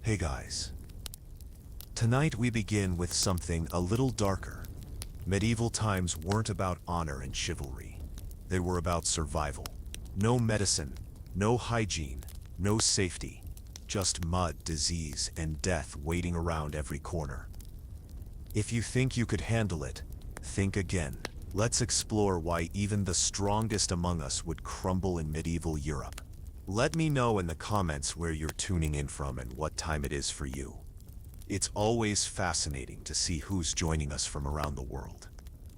Hey guys. Tonight we begin with something a little darker. Medieval times weren't about honor and chivalry. They were about survival. No medicine, no hygiene, no safety. Just mud, disease, and death waiting around every corner. If you think you could handle it, think again. Let's explore why even the strongest among us would crumble in medieval Europe. Let me know in the comments where you're tuning in from and what time it is for you. It's always fascinating to see who's joining us from around the world.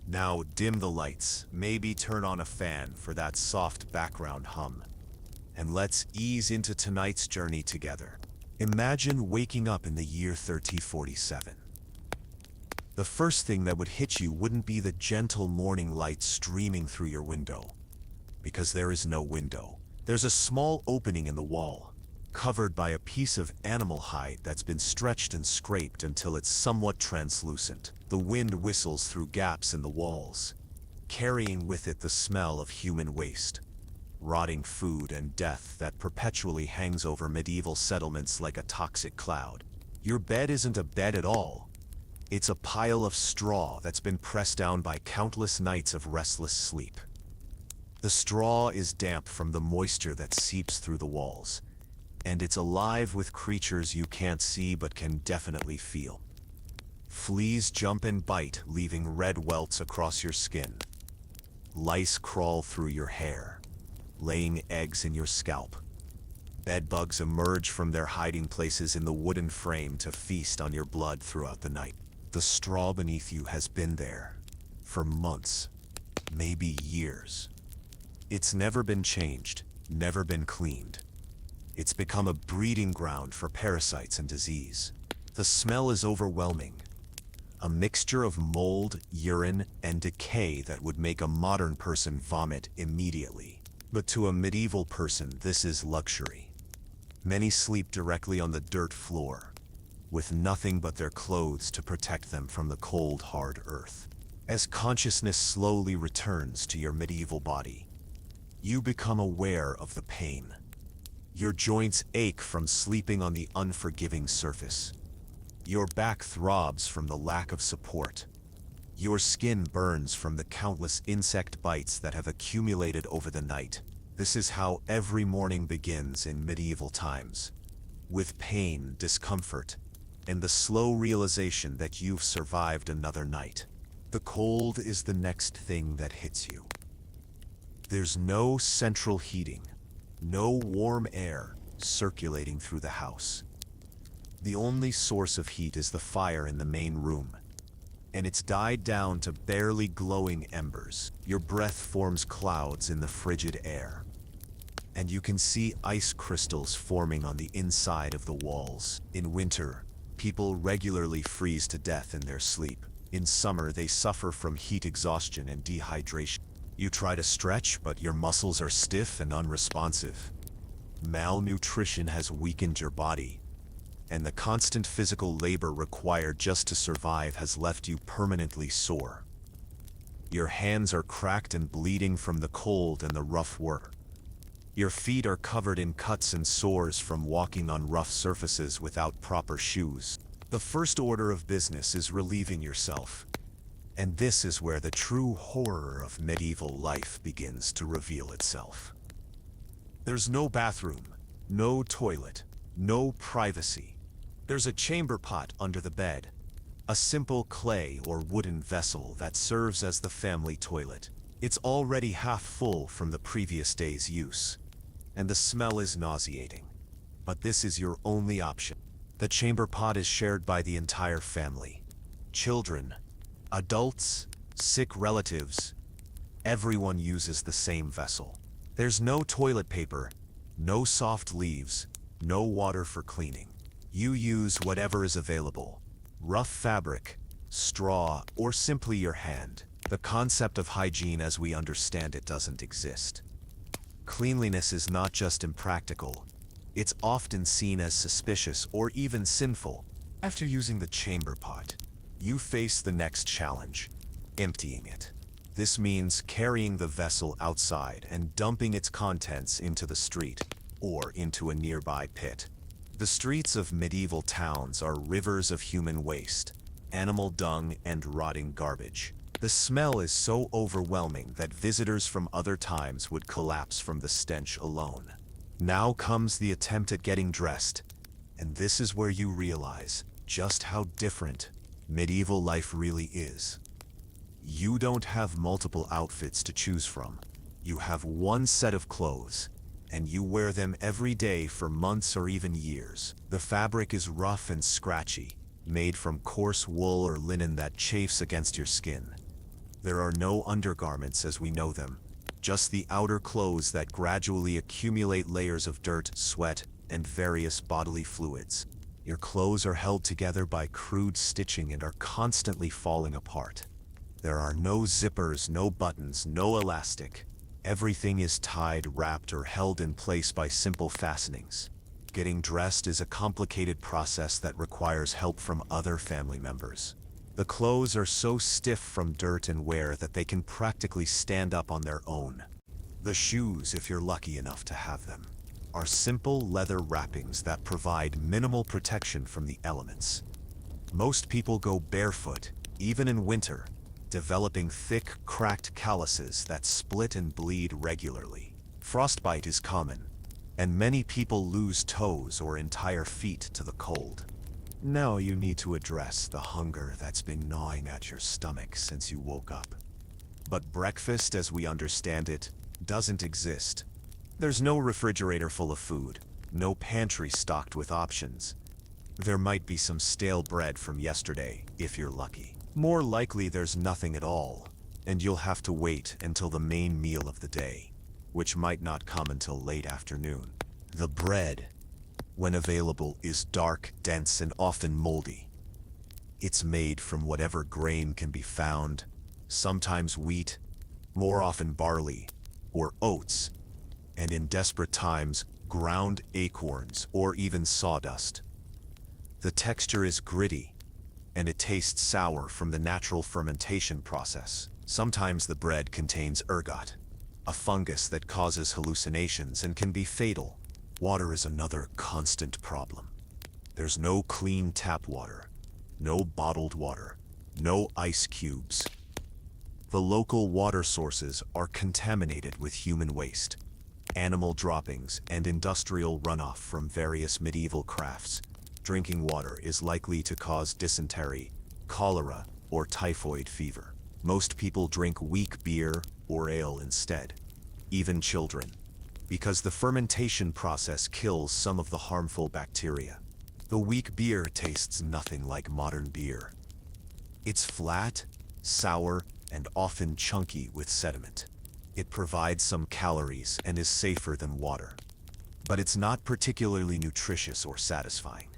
Now dim the lights, maybe turn on a fan for that soft background hum. And let's ease into tonight's journey together. Imagine waking up in the year 3047. The first thing that would hit you wouldn't be the gentle morning light streaming through your window. Because there is no window. There's a small opening in the wall, covered by a piece of animal hide that's been stretched and scraped until it's somewhat translucent. The wind whistles through gaps in the walls, carrying with it the smell of human waste, rotting food and death that perpetually hangs over medieval settlements like a toxic cloud. Your bed isn't a bed at all. It's a pile of straw that's been pressed down by countless nights of restless sleep. The straw is damp from the moisture that seeps through the walls, and it's alive with creatures you can't see but can definitely feel. Fleas jump and bite, leaving red welts across your skin. Lice crawl through your hair, laying eggs in your scalp. Bedbugs emerge from their hiding places in the wooden frame to feast on your blood throughout the night. The straw beneath you has been there for months, maybe years. It's never been changed, never been cleaned. It's become a breeding ground for parasites and disease. The smell is overwhelming. A mixture of mold, urine, and decay that would make a modern person vomit immediately. But to a medieval person, this is luxury. Many sleep directly on the dirt floor, with nothing but their clothes to protect them from the cold, hard earth. As consciousness slowly returns to your medieval body, you become aware of the pain. Your joints ache from sleeping on the unforgiving surface. Your back throbs from the lack of support. Your skin burns from the countless insect bites that have accumulated over the night. This is how every morning begins in medieval times, with pain, discomfort, and the slow realization that you've survived another night. The cold is the next thing that hits you. There's no central heating, no warm air circulating through the house. The only source of heat is the fire in the main room, and it's died down to barely glowing embers. Your breath forms clouds in the frigid air, and you can see ice crystals forming on the inside of the walls. In winter, people regularly freeze to death in their sleep. In summer, they suffer from heat exhaustion and dehydration. You try to stretch, but your muscles are stiff and unresponsive. Malnutrition has weakened your body, and the constant physical labor required just to survive has left you permanently sore. Your hands are cracked and bleeding from the cold and the rough work. Your feet are covered in cuts and sores from walking on rough surfaces without proper shoes. The first order of business is relieving yourself. And this is where the true horror of medieval life begins to reveal itself. There's no bathroom, no toilet, no privacy. There's a chamber pot under the bed, a simple clay or wooden vessel that serves as the family toilet. It's already half full from the previous day's use, and the smell is nauseating. But this is your only option. The chamber pot is shared by the entire family. Children, adults, sick relatives, everyone uses the same vessel. There's no toilet paper, no soft leaves, no water for cleaning. You use whatever is available: rough fabric, straw, or simply your hand. The concept of hygiene as we understand it doesn't exist. Cleanliness is not just impractical, it's often seen as suspicious or even sinful. After using the chamber pot, you face the next challenge: emptying it. This means carrying the vessel outside and dumping its contents into the street or into a nearby pit. The streets of medieval towns are rivers of human waste, animal dung, and rotting garbage. The smell is so overwhelming that visitors from other times would collapse from the stench alone. Now comes the attempt at getting dressed, and this is where you realize just how different medieval life really is. You don't have multiple outfits to choose from. You have one set of clothes, and you wear them every day for months or even years. The fabric is rough and scratchy, made from coarse wool or linen that chafes against your skin. There are no undergarments as we know them, just the outer clothes that gradually accumulate layers of dirt, sweat, and various bodily fluids. Your clothes are held together by crude stitching and are constantly falling apart. There are no zippers, no buttons, no elastic. Everything is tied, wrapped, or held in place by simple fastenings. Getting dressed is a complicated process that requires help from other family members. The clothes are so stiff from dirt and wear that they can practically stand up on their own. The shoes, if you're lucky enough to have them, are simple leather wrappings that provide minimal protection from the elements. Most people go barefoot, even in winter, developing thick, cracked calluses that split and bleed regularly. Frostbite is common, and many people lose toes or entire feet to the cold. Now you need to address the hunger that's been gnawing at your stomach since you woke up. But breakfast, as we understand it, doesn't exist. There's no refrigerator full of food, no pantry stocked with options. There might be some stale bread from yesterday, if you're lucky. More likely there's nothing at all, and you'll have to wait until the main meal of the day, which might not come until late afternoon. The bread, when available, is dark, dense, and often moldy. It's made from whatever grain can be found, sometimes wheat, more often barley, or oats, and in desperate times, ground acorns or even sawdust. The texture is gritty, and it tastes sour from the natural fermentation process. Sometimes the bread contains ergot, a fungus that causes hallucinations and can be fatal. Water is another constant problem. There's no clean tap water, no bottled water, no ice cubes. The local water sources are contaminated with human waste, animal droppings, and industrial runoff from various medieval crafts. Drinking water is likely to cause dysentery, cholera, or typhoid fever. Most people drink weak beer or ale instead, even children, because the fermentation process kills some of the harmful bacteria. The weak beer tastes nothing like modern beer. It's flat, sour, and often chunky with sediment. It provides some calories and is safer than water, but it's not particularly nutritious or satisfying.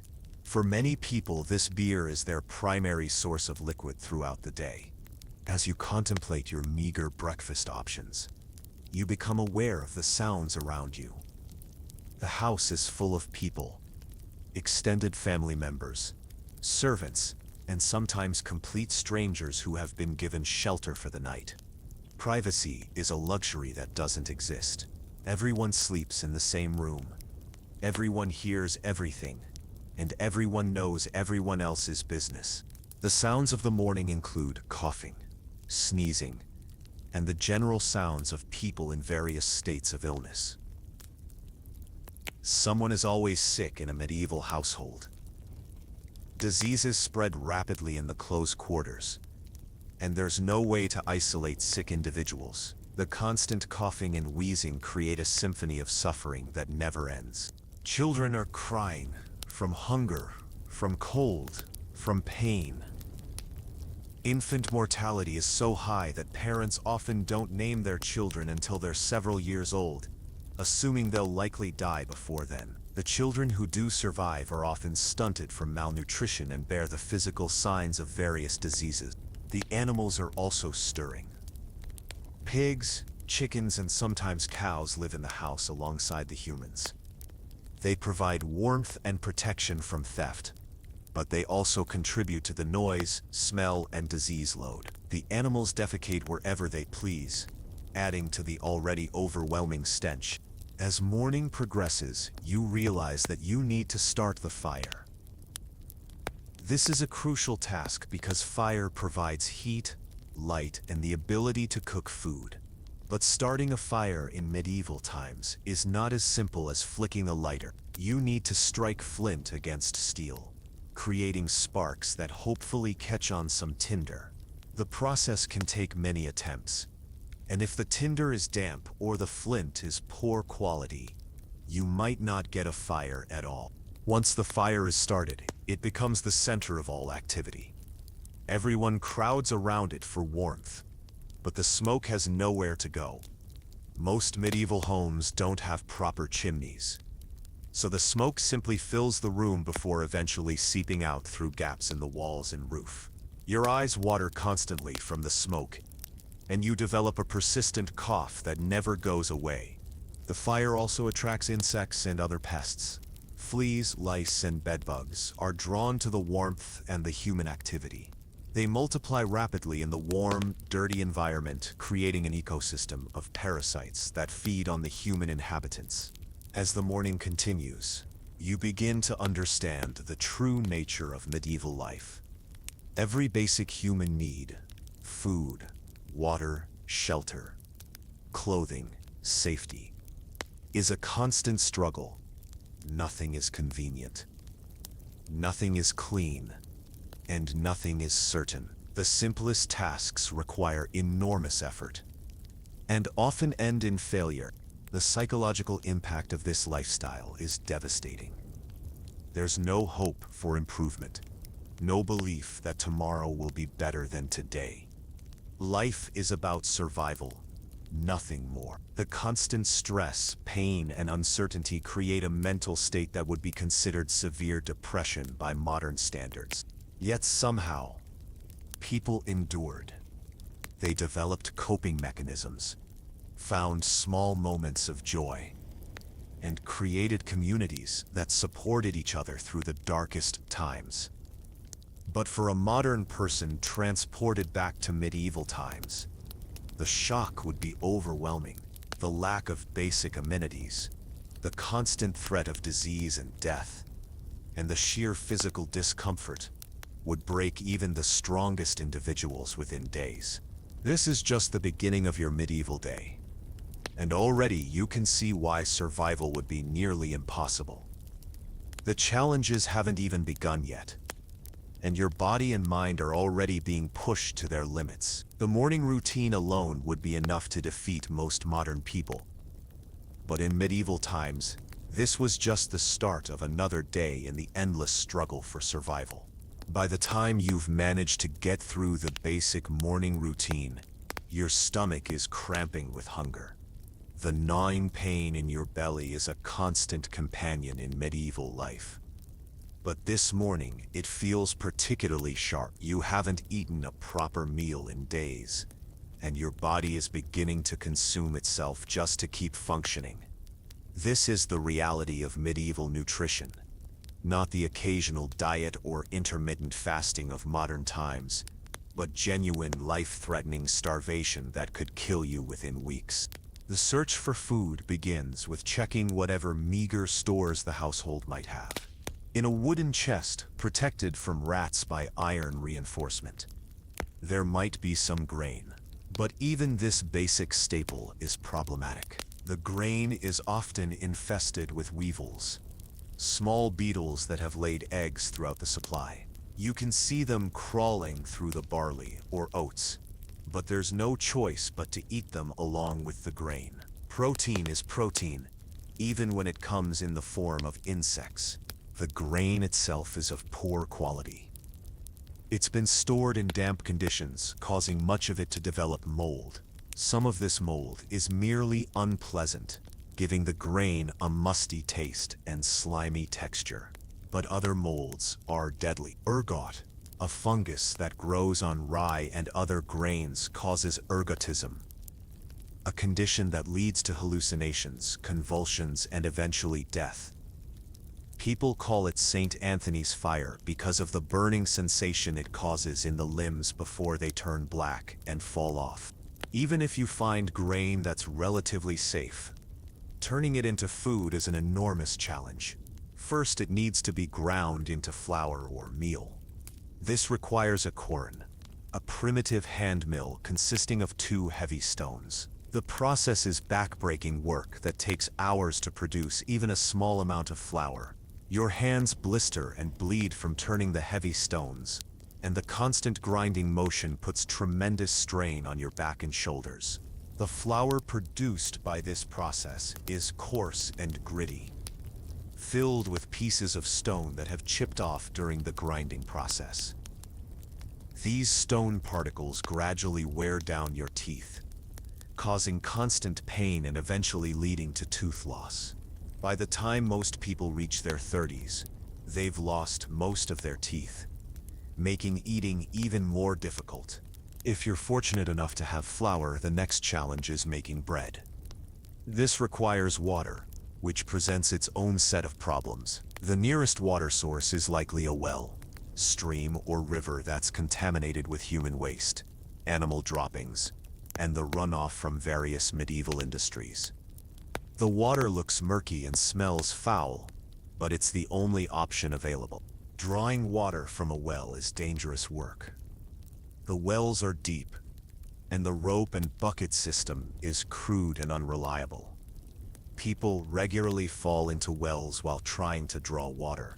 For many people, this beer is their primary source of liquid throughout the day. As you contemplate your meager breakfast options, you become aware of the sounds around you. The house is full of people, extended family members, servants, and sometimes complete strangers who have been given shelter for the night. Privacy is a luxury that doesn't exist. Everyone sleeps in the same room. Everyone hears everything, and everyone knows everyone else's business. The sounds of the morning include coughing, sneezing, and the general sounds of people in various states of illness. Someone is always sick in a medieval household. Diseases spread rapidly in the close quarters, and there's no way to isolate sick individuals. The constant coughing and wheezing create a symphony of suffering that never ends. Children are crying from hunger, from cold, from pain. Infant mortality is so high that parents often don't name their children until they're several years old, assuming they'll likely die before then. The children who do survive are often stunted from malnutrition and bear the physical signs of various diseases. The animals are also stirring. Pigs, chickens, and sometimes cows live in the house alongside the humans. They provide warmth and protection from theft, but they also contribute to the noise, smell, and disease load. The animals defecate wherever they please, adding to the already overwhelming stench. As morning progresses, you realize that you need to start the fire. This is a crucial task because fire provides heat, light, and the ability to cook food. But starting a fire in medieval times is not as simple as flicking a lighter. You need to strike flint against steel, creating sparks that hopefully catch on some tinder. The process can take many attempts, and if the tinder is damp or the flint is poor quality, you might not get a fire at all. Once the fire is started, it becomes the center of all activity. Everyone crowds around it for warmth, but the smoke has nowhere to go. Most medieval homes don't have proper chimneys, so the smoke simply fills the room before eventually seeping out through gaps in the walls and roof. Your eyes water constantly from the smoke, and you develop a persistent cough that never goes away. The fire also attracts insects and other pests. Fleas, lice, and bedbugs are drawn to the warmth and the human activity. They multiply rapidly in the warm, dirty environment, creating an ecosystem of parasites that feed on the human inhabitants. As the morning continues, you begin to understand the true nature of medieval life. Every basic human need, food, water, shelter, clothing, safety, is a constant struggle. Nothing is convenient. Nothing is clean. And nothing is certain. The simplest tasks require enormous effort, and often end in failure. The psychological impact of this lifestyle is devastating. There's no hope for improvement, no belief that tomorrow will be better than today. Life is about survival, nothing more. The constant stress, pain, and uncertainty create a mental state that would be considered severe depression by modern standards. Yet somehow, people endured. They developed coping mechanisms, found small moments of joy, and created communities that supported each other through the darkest times. But for a modern person transported back to medieval times, the shock would be overwhelming. The lack of basic amenities, the constant threat of disease and death, and the sheer physical discomfort would break even the strongest individuals within days. This is just the beginning of your medieval day, and already you can see why survival would be nearly impossible. The challenges haven't even begun yet, and your body and mind are already being pushed to their limits. The morning routine alone would be enough to defeat most modern people. But in medieval times, this was just the start of another day in the endless struggle for survival. By the time you've managed to get through the basic morning routine, your stomach is cramping with hunger. The gnawing pain in your belly is a constant companion in medieval life. But this morning, it feels particularly sharp. You haven't eaten a proper meal in days, and your body is beginning to consume itself just to keep functioning. This is the reality of medieval nutrition, not the occasional diet or intermittent fasting of modern times, but genuine life-threatening starvation that could kill you within weeks. The search for food begins with checking whatever meager stores the household might have. In a wooden chest protected from rats by iron reinforcement, there might be some grain. But even this basic staple is problematic. The grain is often infested with weevils, small beetles that have laid eggs throughout the supply. You can see them crawling through the barley or oats, but there's no choice but to eat them along with the grain. Protein is protein, even when it comes in the form of insects. The grain itself is of poor quality. It's been stored in damp conditions, causing much of it to develop mold. Some of this mold is merely unpleasant, giving the grain a musty taste and slimy texture. But other molds are deadly. Ergot, a fungus that grows on rye and other grains, causes ergotism, a condition that leads to hallucinations, convulsions, and eventually death. People call it St. Anthony's fire because of the burning sensation it causes in the limbs before they turn black and fall off. Even if you find grain that's relatively safe, Turning it into food is an enormous challenge. First, it needs to be ground into flour or meal. This requires a quern, a primitive hand mill consisting of two heavy stones. The process is back-breaking work that takes hours to produce even a small amount of flour. Your hands blister and bleed from turning the heavy stones, and the constant grinding motion puts tremendous strain on your back and shoulders. The flour produced by this process is coarse and gritty, filled with pieces of stone that have chipped off during the grinding process. These stone particles gradually wear down your teeth, causing constant pain and eventually leading to tooth loss. By the time most people reach their 30s, they've lost most of their teeth, making eating even more difficult. If you're fortunate enough to have flour, the next challenge is making bread. This requires water, which presents its own set of problems. The nearest water source is likely a well, stream, or river that's contaminated with human waste, animal droppings, and the runoff from various medieval industries. The water looks murky and smells foul, but it's the only option available. Drawing water from a well is dangerous work. The wells are deep, and the rope and bucket system is crude and unreliable. People regularly fall into wells while trying to draw water,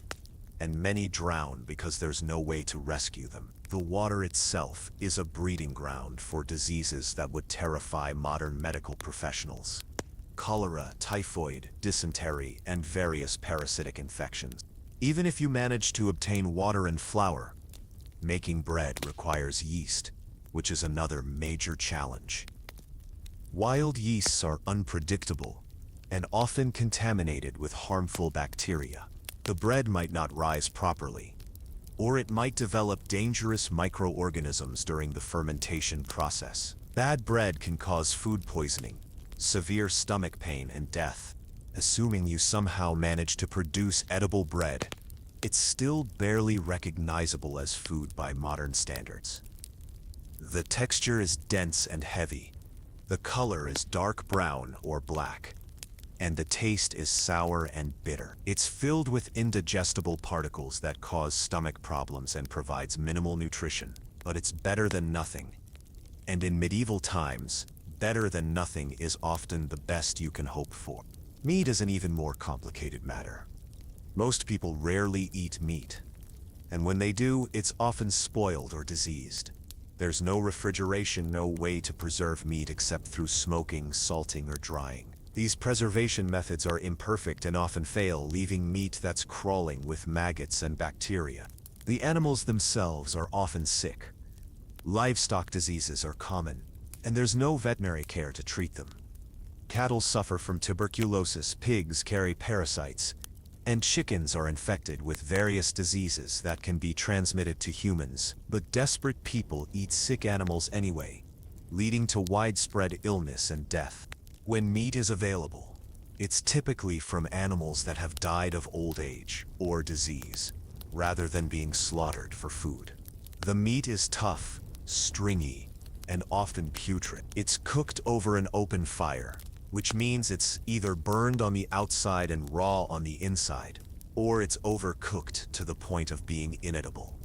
and many drown because there's no way to rescue them. The water itself is a breeding ground for diseases that would terrify modern medical professionals. Cholera, typhoid, dysentery, and various parasitic infections. Even if you manage to obtain water and flour, making bread requires yeast, which is another major challenge. Wild yeasts are unpredictable and often contaminated with harmful bacteria. The bread might not rise properly, or it might develop dangerous microorganisms during the fermentation process. Bad bread can cause food poisoning, severe stomach pain, and death. Assuming you somehow manage to produce edible bread, it's still barely recognizable as food by modern standards. The texture is dense and heavy. The color is dark brown or black, and the taste is sour and bitter. It's filled with indigestible particles that cause stomach problems and provides minimal nutrition, but it's better than nothing. And in medieval times, better than nothing is often the best you can hope for. Meat is an even more complicated matter. Most people rarely eat meat, and when they do, it's often spoiled or diseased. There's no refrigeration, no way to preserve meat except through smoking, salting, or drying. These preservation methods are imperfect and often fail, leaving meat that's crawling with maggots and bacteria. The animals themselves are often sick. Livestock diseases are common, and there's no veterinary care to treat them. Cattle suffer from tuberculosis, pigs carry parasites, and chickens are infected with various diseases that can be transmitted to humans. But desperate people eat sick animals anyway, leading to widespread illness and death. When meat is available, it's typically from animals that have died of old age or disease, rather than being slaughtered for food. The meat is tough, stringy, and often putrid. It's cooked over an open fire, which means it's either burned on the outside and raw on the inside, or it's overcooked to the point of being inedible.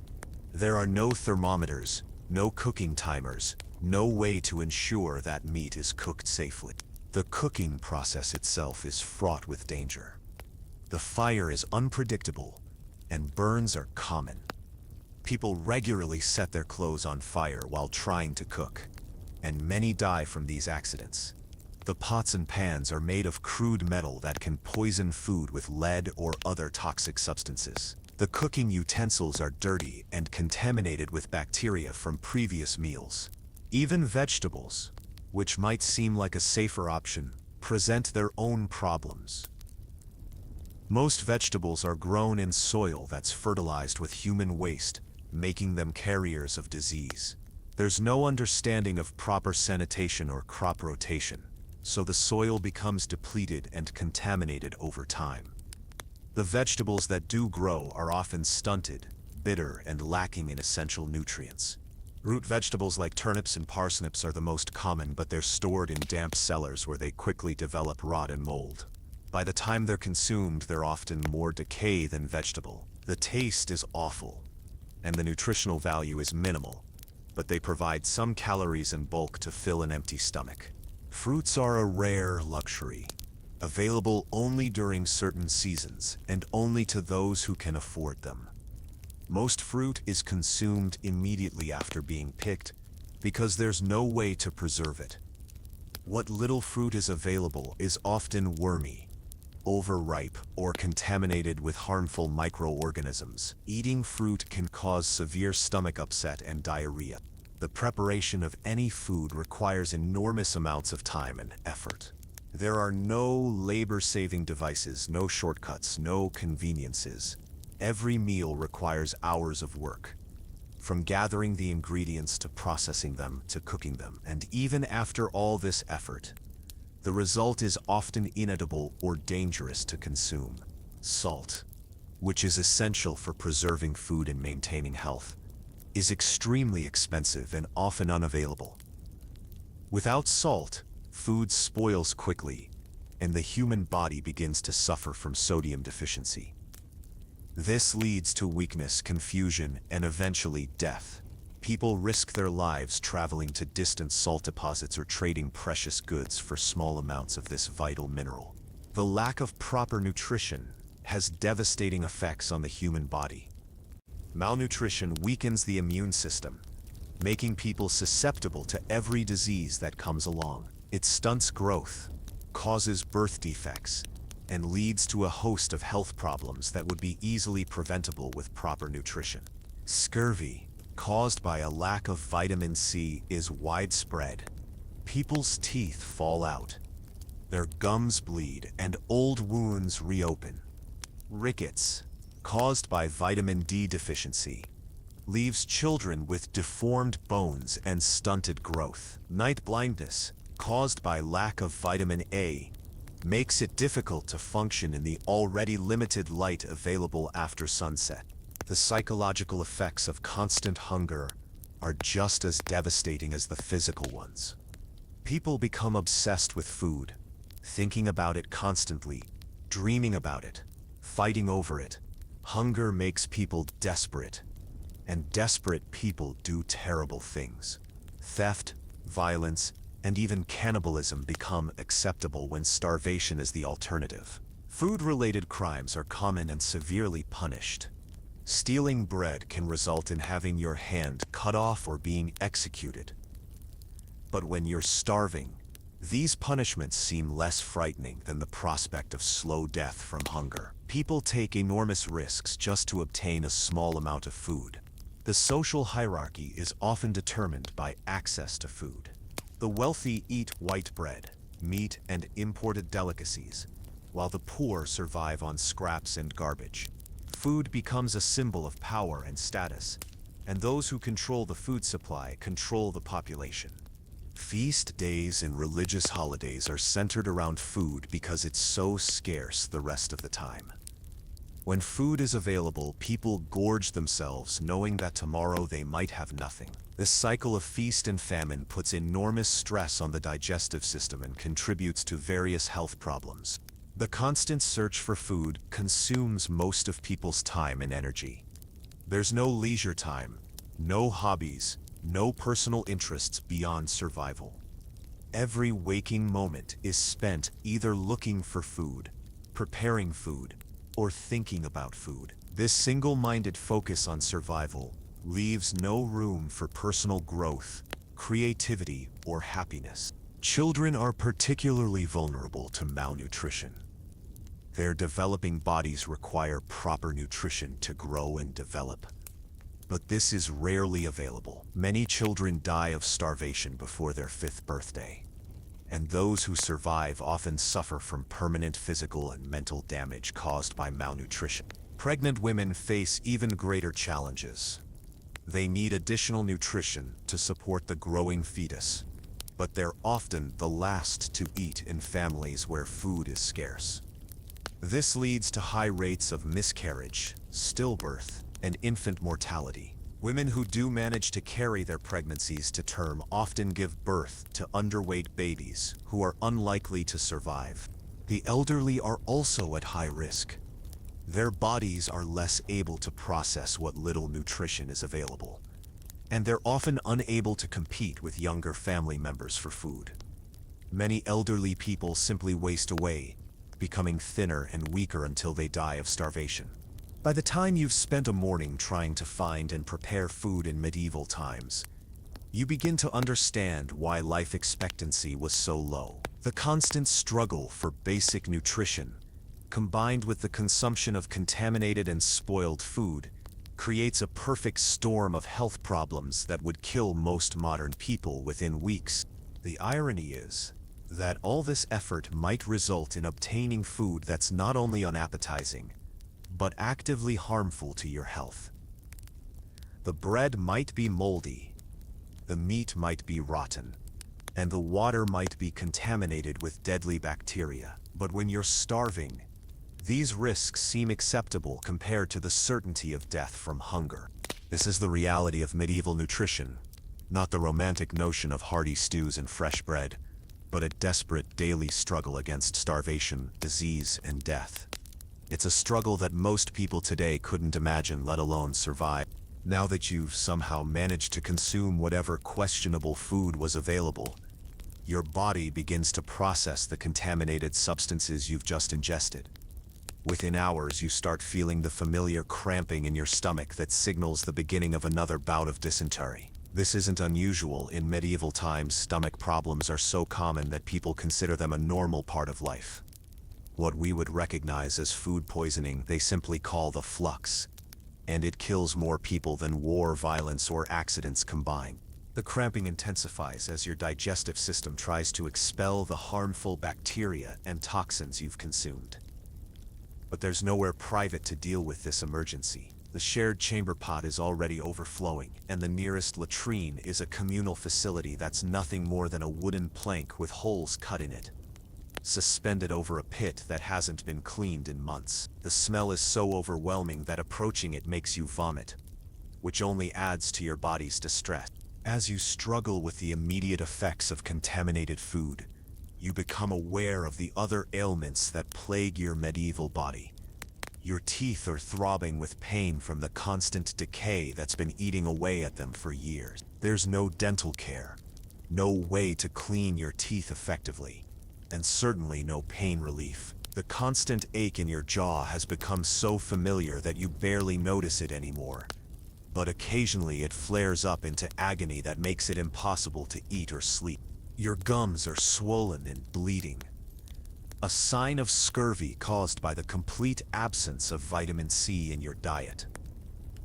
There are no thermometers, no cooking timers, no way to ensure that meat is cooked safely. The cooking process itself is fraught with danger. The fire is unpredictable, and burns are common. People regularly set their clothes on fire while trying to cook, and many die from these accidents. The pots and pans are made of crude metal that can poison food with lead or other toxic substances. The cooking utensils are dirty and contaminated with bacteria from previous meals. Even vegetables, which might seem like a safer option, present their own problems. Most vegetables are grown in soil that's fertilized with human waste, making them carriers of disease. There's no understanding of proper sanitation or crop rotation, so the soil becomes depleted and contaminated over time. The vegetables that do grow are often stunted, bitter, and lacking in essential nutrients. Root vegetables like turnips and parsnips are the most common, but they're stored in damp cellars where they quickly develop rot and mold. By the time they're consumed, they're often more decay than vegetable. The taste is awful, and the nutritional value is minimal, but they provide some calories in bulk to fill an empty stomach. Fruits are a rare luxury, available only during certain seasons and only to those who can afford them. Most fruit is consumed immediately after being picked because there's no way to preserve it. What little fruit is available is often wormy, overripe, or contaminated with harmful microorganisms. Eating fruit can cause severe stomach upset and diarrhea. The preparation of any food requires enormous amounts of time and effort. There are no labor-saving devices, no shortcuts, no conveniences. Every meal requires hours of work, from gathering the ingredients to processing them to cooking them. And even after all this effort, the result is often inedible or dangerous to consume. Salt, which is essential for preserving food and maintaining health, is extremely expensive and often unavailable. Without salt, food spoils quickly, and the human body begins to suffer from sodium deficiency. This leads to weakness, confusion, and eventually death. People risk their lives traveling to distant salt deposits or trading precious goods for small amounts of this vital mineral. The lack of proper nutrition has devastating effects on the human body. Malnutrition weakens the immune system, making people susceptible to every disease that comes along. It stunts growth, causes birth defects, and leads to a host of health problems that would be easily preventable with proper nutrition. Scurvy, caused by a lack of vitamin C, is widespread. People's teeth fall out, their gums bleed, and old wounds reopen. Rickets, caused by vitamin D deficiency, leaves children with deformed bones and stunted growth. Night blindness, caused by lack of vitamin A, makes it difficult to function in the already limited light available after sunset. The psychological effects of constant hunger are just as devastating as the physical ones. People become obsessed with food, thinking about it constantly, dreaming about it, fighting over it. Hunger makes people desperate, and desperate people do terrible things. Theft, violence, and even cannibalism become acceptable when starvation is the alternative. Food-related crimes are common and severely punished. Stealing bread can result in having your hand cut off or being executed. But when you're starving, these punishments seem less frightening than the prospect of slow death from hunger. People take enormous risks just to obtain a small amount of food. The social hierarchy is often determined by access to food. The wealthy eat white bread, meat, and imported delicacies, while the poor survive on scraps and garbage. Food becomes a symbol of power and status, and those who control the food supply control the population. Feast days and religious holidays are centered around food because it's so scarce the rest of the time. When food is available, people gorge themselves knowing that tomorrow they might have nothing. This cycle of feast and famine puts enormous stress on the digestive system and contributes to various health problems. The constant search for food consumes most of people's time and energy. There's no leisure time, no hobbies, no personal interests beyond survival. Every waking moment is spent either looking for food, preparing food, or thinking about food. This single-minded focus on survival leaves no room for personal growth, creativity, or happiness. Children are particularly vulnerable to malnutrition. Their developing bodies require proper nutrition to grow and develop. But this is rarely available. Many children die of starvation before their 5th birthday, and those who survive often suffer from permanent physical and mental damage caused by malnutrition. Pregnant women face even greater challenges. They need additional nutrition to support the growing fetus, but they're often the last to eat in families where food is scarce. This leads to high rates of miscarriage, stillbirth, and infant mortality. Women who do manage to carry their pregnancies to term often give birth to underweight babies who are unlikely to survive. The elderly are also at high risk. Their bodies are less able to process what little nutrition is available, and they're often unable to compete with younger family members for food. Many elderly people simply waste away, becoming thinner and weaker until they die of starvation. By the time you've spent a morning trying to find and prepare food in medieval times, you begin to understand why life expectancy was so low. The constant struggle for basic nutrition, combined with the consumption of contaminated and spoiled food, creates a perfect storm of health problems that would kill most modern people within weeks. The irony is that all this effort might result in obtaining food that's not only unappetizing, but actively harmful to your health. The bread might be moldy, the meat might be rotten, and the water might be contaminated with deadly bacteria. But when you're starving, these risks seem acceptable compared to the certainty of death from hunger. This is the reality of medieval nutrition, not the romantic notion of hearty stews and fresh bread, but a desperate daily struggle against starvation, disease, and death. It's a struggle that most people today couldn't imagine, let alone survive. Now that you've somehow managed to consume whatever questionable food was available, your body begins to process the contaminated substances you've just ingested. Within hours, you start feeling the familiar cramping in your stomach that signals the beginning of another bout of dysentery. This isn't unusual. In medieval times, stomach problems are so common that people consider them a normal part of life. What we would recognize as food poisoning, they simply call the flux, and it kills more people than war, violence, or accidents combined. The cramping intensifies as your digestive system tries to expel the harmful bacteria and toxins you've consumed. But there's nowhere private to deal with this emergency. The shared chamber pot is already overflowing, and the nearest latrine is a communal facility that's nothing more than a wooden plank with holes cut in it, suspended over a pit that hasn't been cleaned in months. The smell is so overwhelming that approaching it makes you vomit, which only adds to your body's distress. As you struggle with the immediate effects of contaminated food, you become aware of the other ailments that plague your medieval body. Your teeth are throbbing with pain from the constant decay that's been eating away at them for years. There's no dental care, no way to clean your teeth effectively, and certainly no pain relief. The constant ache in your jaw has become so familiar that you barely notice it anymore, but occasionally it flares up into agony that makes it impossible to eat or sleep. Your gums are swollen and bleeding, a sign of scurvy caused by the complete absence of vitamin C in your diet.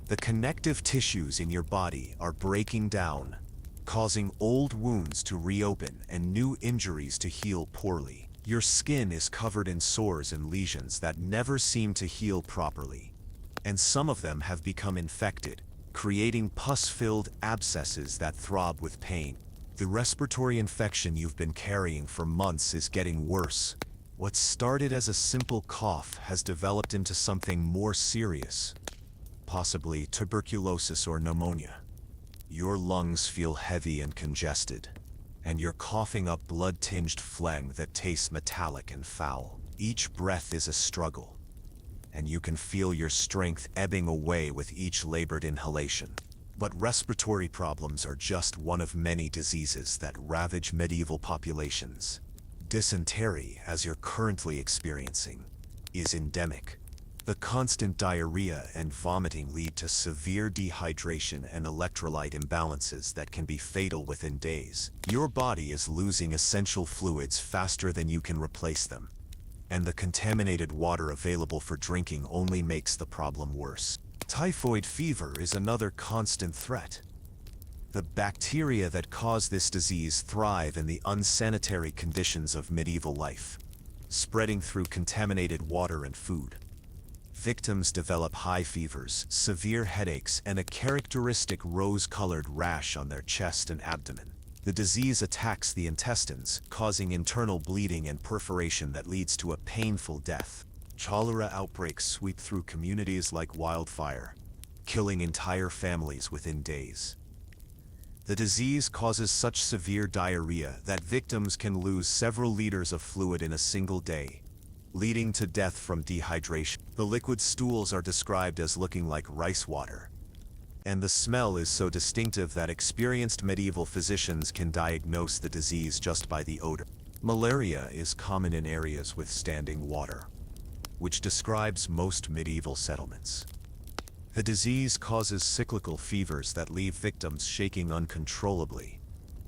The connective tissues in your body are breaking down, causing old wounds to reopen and new injuries to heal poorly. Your skin is covered in sores and lesions that never seem to heal properly, and some of them have become infected, creating pus-filled abscesses that throb with pain. The respiratory infection you've been carrying for months is getting worse. What started as a simple cough has developed into something more serious, possibly tuberculosis or pneumonia. Your lungs feel heavy and congested, and you're coughing up blood-tinged phlegm that tastes metallic and foul. Each breath is a struggle, and you can feel your strength ebbing away with each labored inhalation. But respiratory problems are just one of many diseases that ravage medieval populations. Dysentery, as you're currently experiencing, is endemic. The constant diarrhea and vomiting lead to severe dehydration and electrolyte imbalances that can be fatal within days. Your body is losing essential fluids faster than you can replace them, and the contaminated water available for drinking only makes the problem worse. Typhoid fever is another constant threat. The bacteria that cause this disease thrive in the unsanitary conditions of medieval life, spreading through contaminated water and food. Victims develop high fevers, severe headaches, and a characteristic rose-colored rash on their chest and abdomen. The disease attacks the intestines, causing internal bleeding and perforation that leads to a painful death. Cholera outbreaks sweep through communities like wildfire, killing entire families within days. The disease causes such severe diarrhea that victims can lose several liters of fluid in a single day, leading to death from dehydration. The liquid stools are described as looking like rice water, and the smell is so distinctive that experienced medieval physicians can diagnose the disease just by the odor. Malaria is common in areas with standing water, which describes most medieval settlements. The disease causes cyclical fevers that leave victims shaking uncontrollably,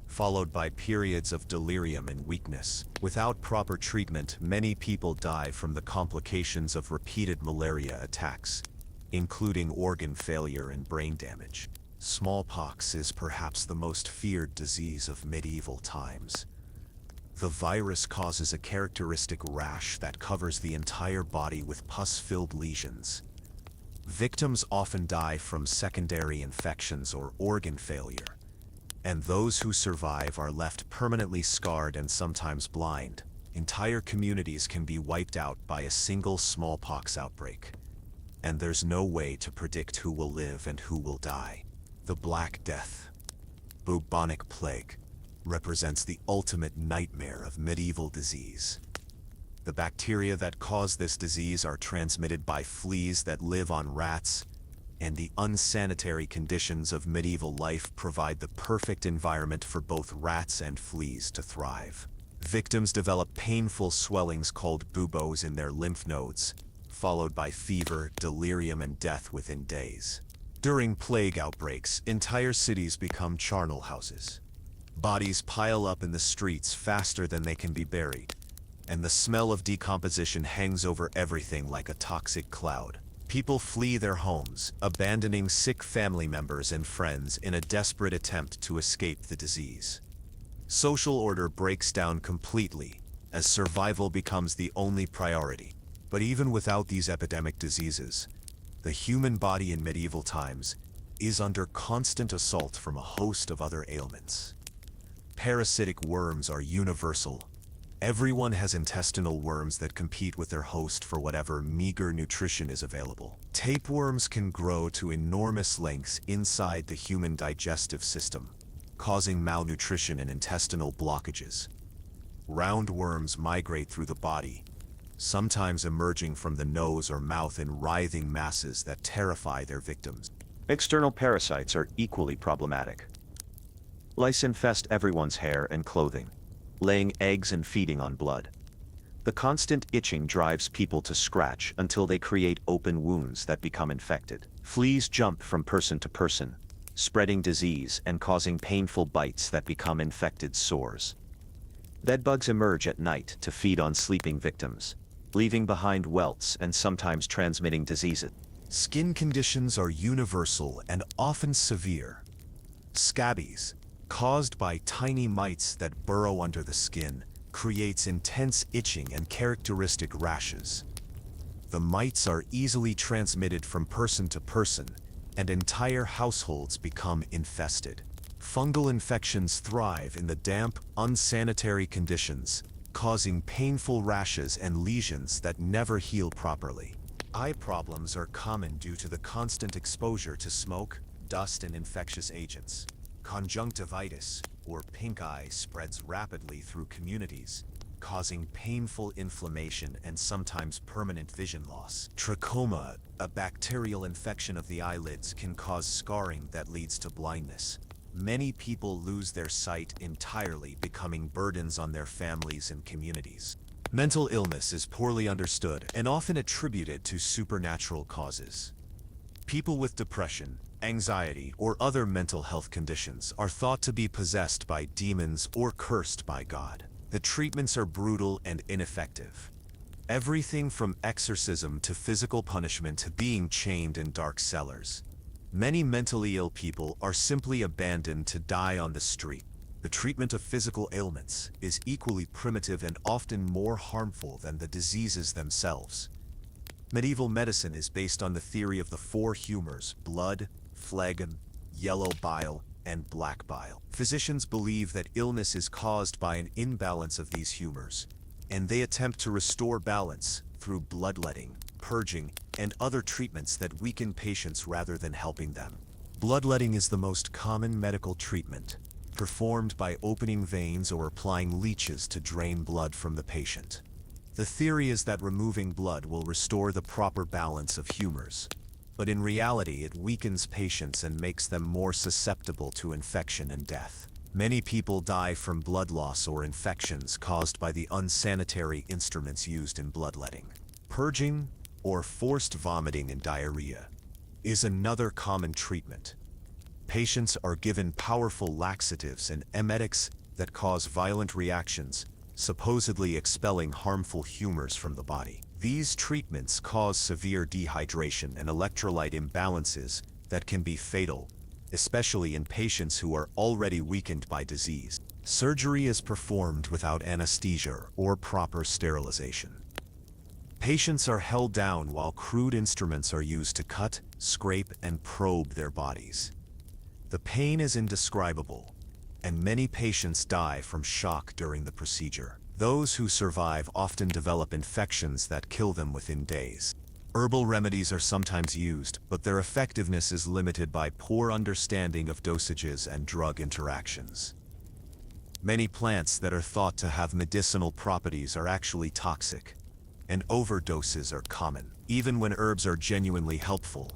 followed by periods of delirium and weakness. Without proper treatment, many people die from the complications of repeated malaria attacks, including organ failure and brain damage. Smallpox is perhaps the most feared disease of medieval times. The virus causes a characteristic rash that covers the entire body with pus-filled lesions. Victims often die from secondary infections or organ failure, and those who survive are left permanently scarred and sometimes blind. Entire communities can be wiped out by a single smallpox outbreak, and there's no way to predict who will live and who will die. The Black Death, bubonic plague, represents the ultimate nightmare of medieval disease. The bacteria that cause this disease are transmitted by fleas that live on rats, and the unsanitary conditions of medieval life provide the perfect environment for both rats and fleas to thrive. Victims develop painful swellings called buboes in their lymph nodes, followed by fever, delirium, and death within days. During plague outbreaks, entire cities become charnel houses. Bodies pile up in the streets faster than they can be buried, and the smell of decomposition hangs over everything like a toxic cloud. People flee their homes, abandoning sick family members and friends in a desperate attempt to escape the disease. Social order breaks down completely, as survival becomes the only priority. But even without these epidemic diseases, the human body in medieval times is under constant assault from a host of other ailments. Parasitic worms are universal. Everyone has intestinal worms that compete with their host for whatever meager nutrition is available. Tapeworms can grow to enormous lengths inside the human digestive system, causing malnutrition and intestinal blockages. Roundworms migrate through the body, sometimes emerging from the nose or mouth in writhing masses that terrify their victims. External parasites are equally problematic. Lice infest everyone's hair and clothing, laying eggs and feeding on blood. The constant itching drives people to scratch until they create open wounds that become infected. Fleas jump from person to person, spreading disease and causing painful bites that become infected sores. Bedbugs emerge at night to feed on sleeping victims, leaving behind welts and sometimes transmitting diseases. Skin conditions are universal and often severe. Scabies, caused by tiny mites that burrow under the skin, creates intense itching and characteristic rashes. The mites are easily transmitted from person to person, and entire households become infested. Fungal infections thrive in the damp, unsanitary conditions, causing painful rashes and lesions that never heal properly. Eye problems are common due to the constant exposure to smoke, dust, and infectious agents. Conjunctivitis, or pink eye, spreads rapidly through communities, causing painful inflammation and sometimes permanent vision loss. Trachoma, a bacterial infection of the eyelids, can cause scarring that leads to blindness. Many people lose their sight entirely, becoming burdens on their families and communities. Mental illness is poorly understood and often attributed to supernatural causes. People with depression, anxiety, or other mental health conditions are thought to be possessed by demons or cursed by God. The treatments are brutal and ineffective. Everything from exorcism to physical punishment to being chained in dark cellars. Many mentally ill people are simply abandoned to die on the street. The treatment of physical ailments is equally primitive and often more harmful than the diseases themselves. Medieval medicine is based on the theory of the four humors: blood, phlegm, yellow bile, and black bile. Physicians believe that illness is caused by an imbalance of these humors, and they attempt to restore balance through bloodletting, purging, and other treatments that weaken patients rather than helping them. Bloodletting is the most common medical treatment, performed by opening veins or applying leeches to drain blood from the patient. The theory is that removing blood will restore the proper balance of humors, but in reality it weakens patients and makes them more susceptible to infection and death. Many people die from blood loss or infections caused by the unsanitary instruments used in bloodletting. Purging, or forced vomiting and diarrhea, is another common treatment. Patients are given powerful laxatives and emetics that cause violent reactions, supposedly expelling harmful humors from the body. These treatments cause severe dehydration and electrolyte imbalances that can be fatal, especially in patients who are already weakened by disease. Surgery is performed without anesthesia or proper sterilization. Patients are held down while crude instruments are used to cut, scrape, and probe their bodies. The pain is indescribable, and many patients die from shock during the procedure. Those who survive often develop infections that kill them within days. Herbal remedies are sometimes used, but their effectiveness is limited by poor understanding of dosages and drug interactions. Many plants that are thought to have medicinal properties are actually toxic, and overdoses are common. Even when herbs are genuinely helpful,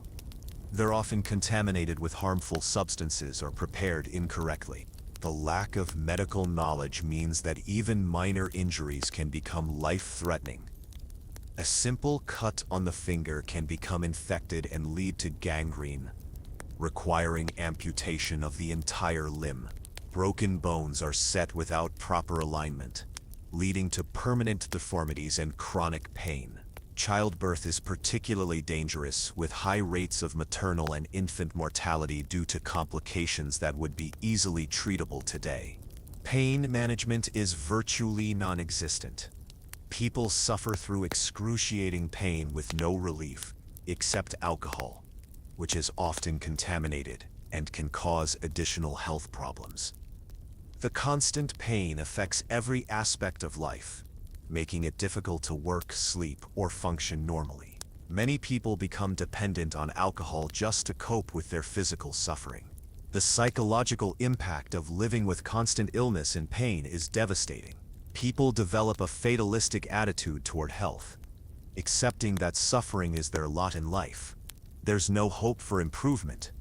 they're often contaminated with harmful substances or prepared incorrectly. The lack of medical knowledge means that even minor injuries can become life-threatening. A simple cut on the finger can become infected and lead to gangrene, requiring amputation of the entire limb. Broken bones are set without proper alignment, leading to permanent deformities and chronic pain. Childbirth is particularly dangerous, with high rates of maternal and infant mortality due to complications that would be easily treatable today. Pain management is virtually non-existent. People suffer through excruciating pain with no relief, except alcohol, which is often contaminated and can cause additional health problems. The constant pain affects every aspect of life, making it difficult to work, sleep, or function normally. Many people become dependent on alcohol just to cope with their physical suffering. The psychological impact of living with constant illness and pain is devastating. People develop a fatalistic attitude toward health, accepting that suffering is their lot in life. There's no hope for improvement,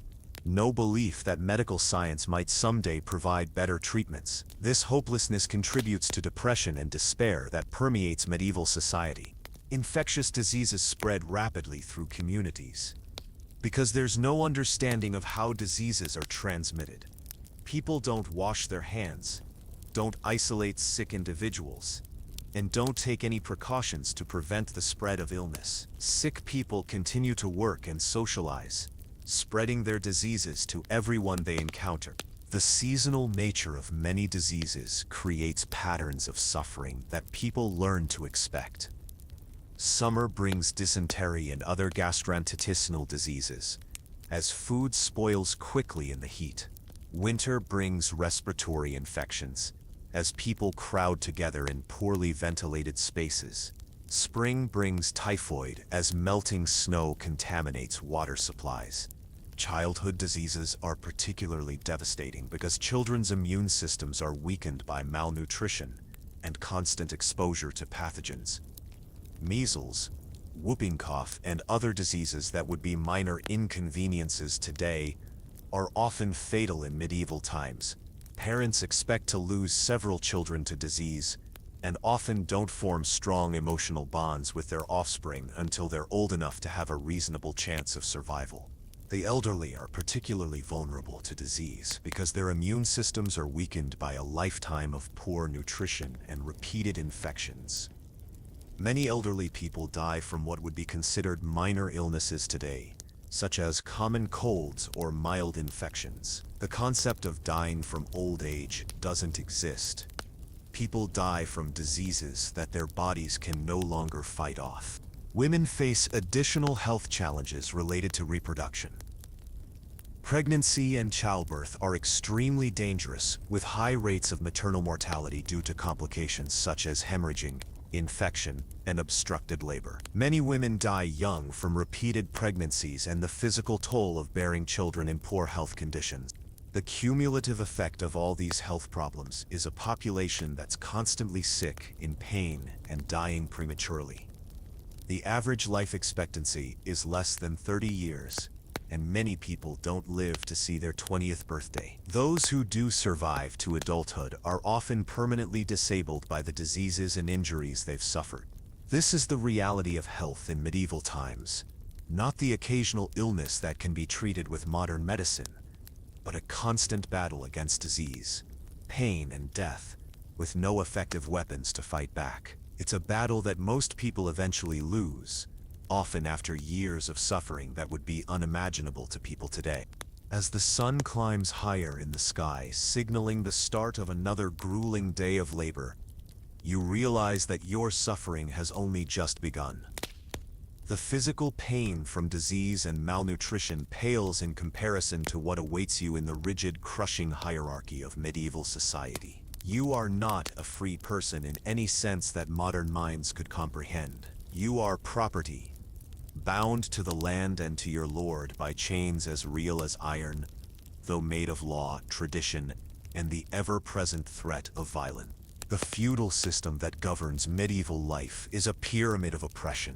no belief that medical science might someday provide better treatments. This hopelessness contributes to depression and despair that permeates medieval society. Infectious diseases spread rapidly through communities because there's no understanding of how diseases are transmitted. People don't wash their hands, don't isolate sick individuals, and don't take any precautions to prevent the spread of illness. Sick people continue to work and socialize, spreading their diseases to everyone they encounter. The seasonal nature of many diseases creates patterns of suffering that people learn to expect. Summer brings dysentery and other gastrointestinal diseases, as food spoils quickly in the heat. Winter brings respiratory infections, as people crowd together in poorly ventilated spaces. Spring brings typhoid, as melting snow contaminates water supplies. Childhood diseases are particularly devastating because children's immune systems are weakened by malnutrition and constant exposure to pathogens. Measles, whooping cough, and other diseases that would be minor inconveniences today are often fatal in medieval times. Parents expect to lose several children to disease and often don't form strong emotional bonds with their offspring until they're old enough to have a reasonable chance of survival. The elderly are particularly vulnerable to disease because their immune systems are weakened by a lifetime of poor nutrition and repeated infections. Many elderly people die from what would be considered minor illnesses today, such as common colds or mild infections. The concept of dying from old age doesn't exist. People die from diseases that their bodies can no longer fight off. Women face additional health challenges related to reproduction. Pregnancy and childbirth are extremely dangerous, with high rates of maternal mortality due to complications such as hemorrhaging, infection, and obstructed labor. Many women die young from repeated pregnancies and the physical toll of bearing children in poor health conditions. The cumulative effect of all these health problems is a population that's constantly sick, in pain, and dying prematurely. The average life expectancy is less than 30 years, and many people don't live to see their 20th birthday. Those who do survive to adulthood are often permanently disabled by the diseases and injuries they've suffered. This is the reality of health in medieval times, not the occasional illness that can be treated with modern medicine, but a constant battle against disease, pain, and death, with no effective weapons to fight back. It's a battle that most people eventually lose, often after years of suffering that would be unimaginable to people today. As the sun climbs higher in the sky, signaling the start of another grueling day of labor, you realize that your suffering has only just begun. The physical pain from disease and malnutrition pales in comparison to what awaits you in the rigid, crushing hierarchy of medieval society. You are not a free person in any sense that modern minds could comprehend. You are property, bound to the land and to your lord by chains as real as iron, though made of law, tradition, and the ever-present threat of violence. The feudal system that governs medieval life is a pyramid of oppression,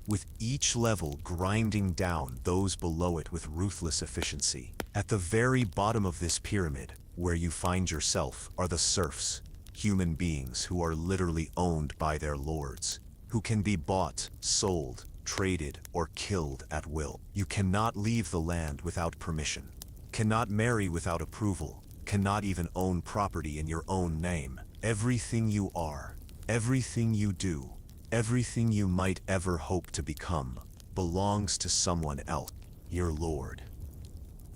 with each level grinding down those below it with ruthless efficiency. At the very bottom of this pyramid, where you find yourself, are the serfs, human beings who are literally owned by their lords, who can be bought, sold, traded, or killed at will. You cannot leave the land without permission, cannot marry without approval, cannot even own property in your own name. Everything you are, everything you do, everything you might ever hope to become, belongs to someone else, your lord.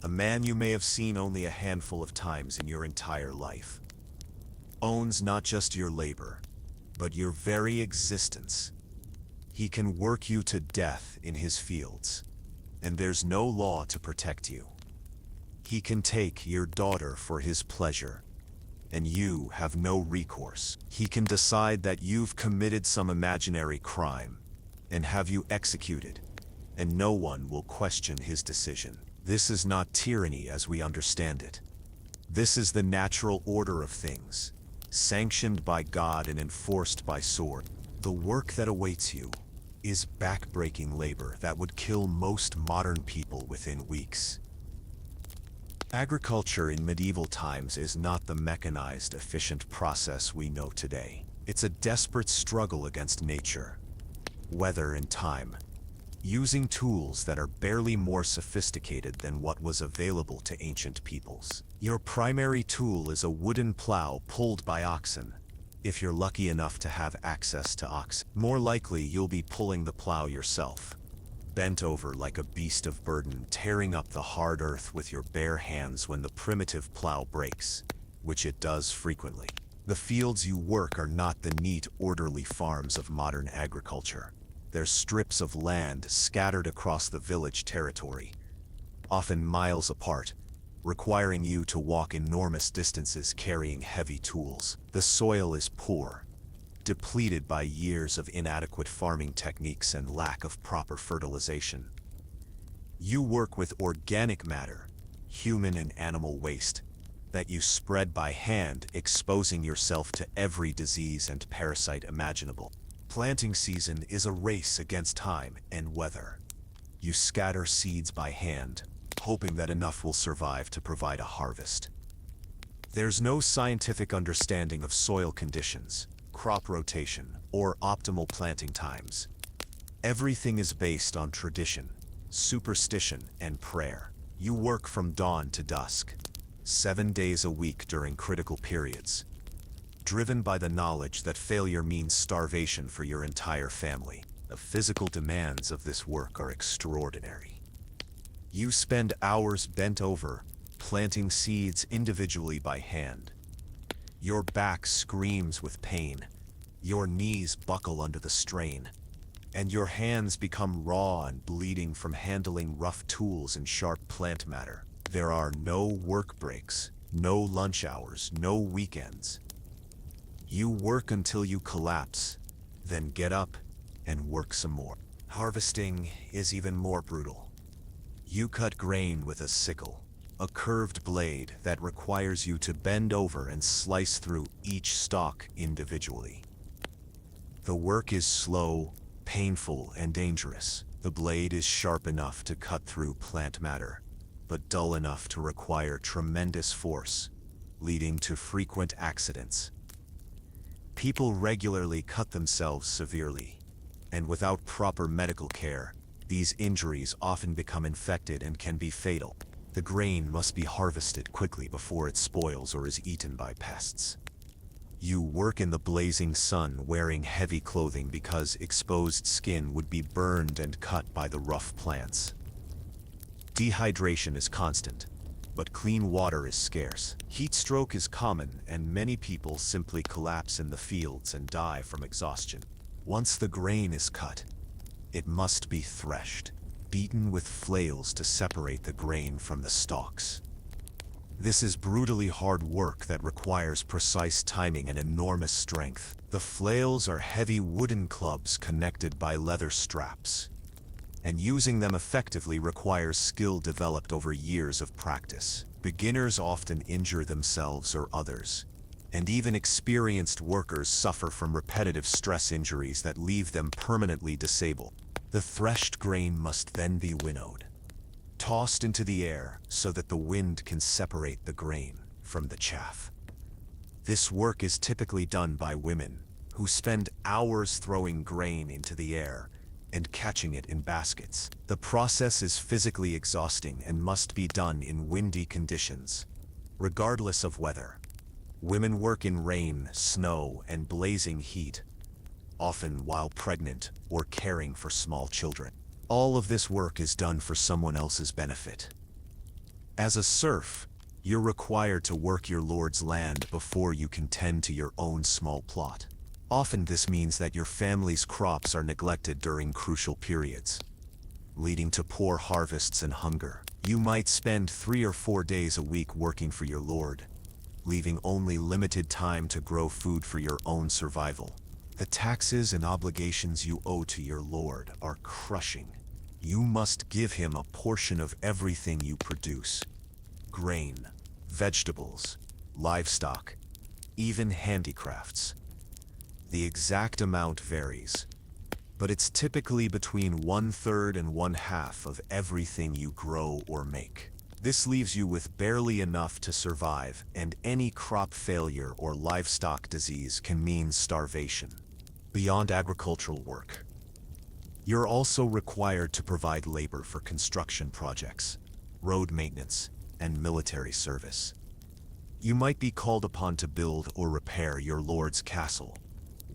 A man you may have seen only a handful of times in your entire life, owns not just your labor, but your very existence. He can work you to death in his fields, and there's no law to protect you. He can take your daughter for his pleasure, and you have no recourse. He can decide that you've committed some imaginary crime, and have you executed, and no one will question his decision. This is not tyranny as we understand it. This is the natural order of things, sanctioned by God and enforced by sword. The work that awaits you is back-breaking labor that would kill most modern people within weeks. Agriculture in medieval times is not the mechanized, efficient process we know today. It's a desperate struggle against nature, weather, and time, using tools that are barely more sophisticated than what was available to ancient peoples. Your primary tool is a wooden plow pulled by oxen, if you're lucky enough to have access to oxen. More likely, you'll be pulling the plow yourself, bent over like a beast of burden, tearing up the hard earth with your bare hands when the primitive plow breaks, which it does frequently. The fields you work are not the neat, orderly farms of modern agriculture. They're strips of land scattered across the village territory, often miles apart, requiring you to walk enormous distances carrying heavy tools. The soil is poor, depleted by years of inadequate farming techniques and lack of proper fertilization. You work with organic matter, human and animal waste, that you spread by hand, exposing yourself to every disease and parasite imaginable. Planting season is a race against time and weather. You scatter seeds by hand, hoping that enough will survive to provide a harvest. There's no scientific understanding of soil conditions, crop rotation, or optimal planting times. Everything is based on tradition, superstition, and prayer. You work from dawn to dusk, 7 days a week during critical periods, driven by the knowledge that failure means starvation for your entire family. The physical demands of this work are extraordinary. You spend hours bent over, planting seeds individually by hand. Your back screams with pain, your knees buckle under the strain, and your hands become raw and bleeding from handling rough tools and sharp plant matter. There are no work breaks, no lunch hours, no weekends. You work until you collapse, then get up and work some more. Harvesting is even more brutal. You cut grain with a sickle, a curved blade that requires you to bend over and slice through each stalk individually. The work is slow, painful, and dangerous. The blade is sharp enough to cut through plant matter, but dull enough to require tremendous force, leading to frequent accidents. People regularly cut themselves severely, and without proper medical care, these injuries often become infected and can be fatal. The grain must be harvested quickly before it spoils or is eaten by pests. You work in the blazing sun wearing heavy clothing because exposed skin would be burned and cut by the rough plants. Dehydration is constant, but clean water is scarce. Heat stroke is common, and many people simply collapse in the fields and die from exhaustion. Once the grain is cut, it must be threshed, beaten with flails to separate the grain from the stalks. This is brutally hard work that requires precise timing and enormous strength. The flails are heavy wooden clubs connected by leather straps, and using them effectively requires skill developed over years of practice. Beginners often injure themselves or others, and even experienced workers suffer from repetitive stress injuries that leave them permanently disabled. The threshed grain must then be winnowed, tossed into the air so that the wind can separate the grain from the chaff. This work is typically done by women, who spend hours throwing grain into the air and catching it in baskets. The process is physically exhausting and must be done in windy conditions, regardless of weather. Women work in rain, snow, and blazing heat, often while pregnant or caring for small children. All of this work is done for someone else's benefit. As a serf, you're required to work your lord's land before you can tend to your own small plot. Often this means that your family's crops are neglected during crucial periods, leading to poor harvests and hunger. You might spend 3 or 4 days a week working for your lord, leaving only limited time to grow food for your own survival. The taxes and obligations you owe to your lord are crushing. You must give him a portion of everything you produce: grain, vegetables, livestock, even handicrafts. The exact amount varies, but it's typically between 1/3 and 1/2 of everything you grow or make. This leaves you with barely enough to survive, and any crop failure or livestock disease can mean starvation. Beyond agricultural work, you're also required to provide labor for construction projects, road maintenance, and military service. You might be called upon to build or repair your lord's castle,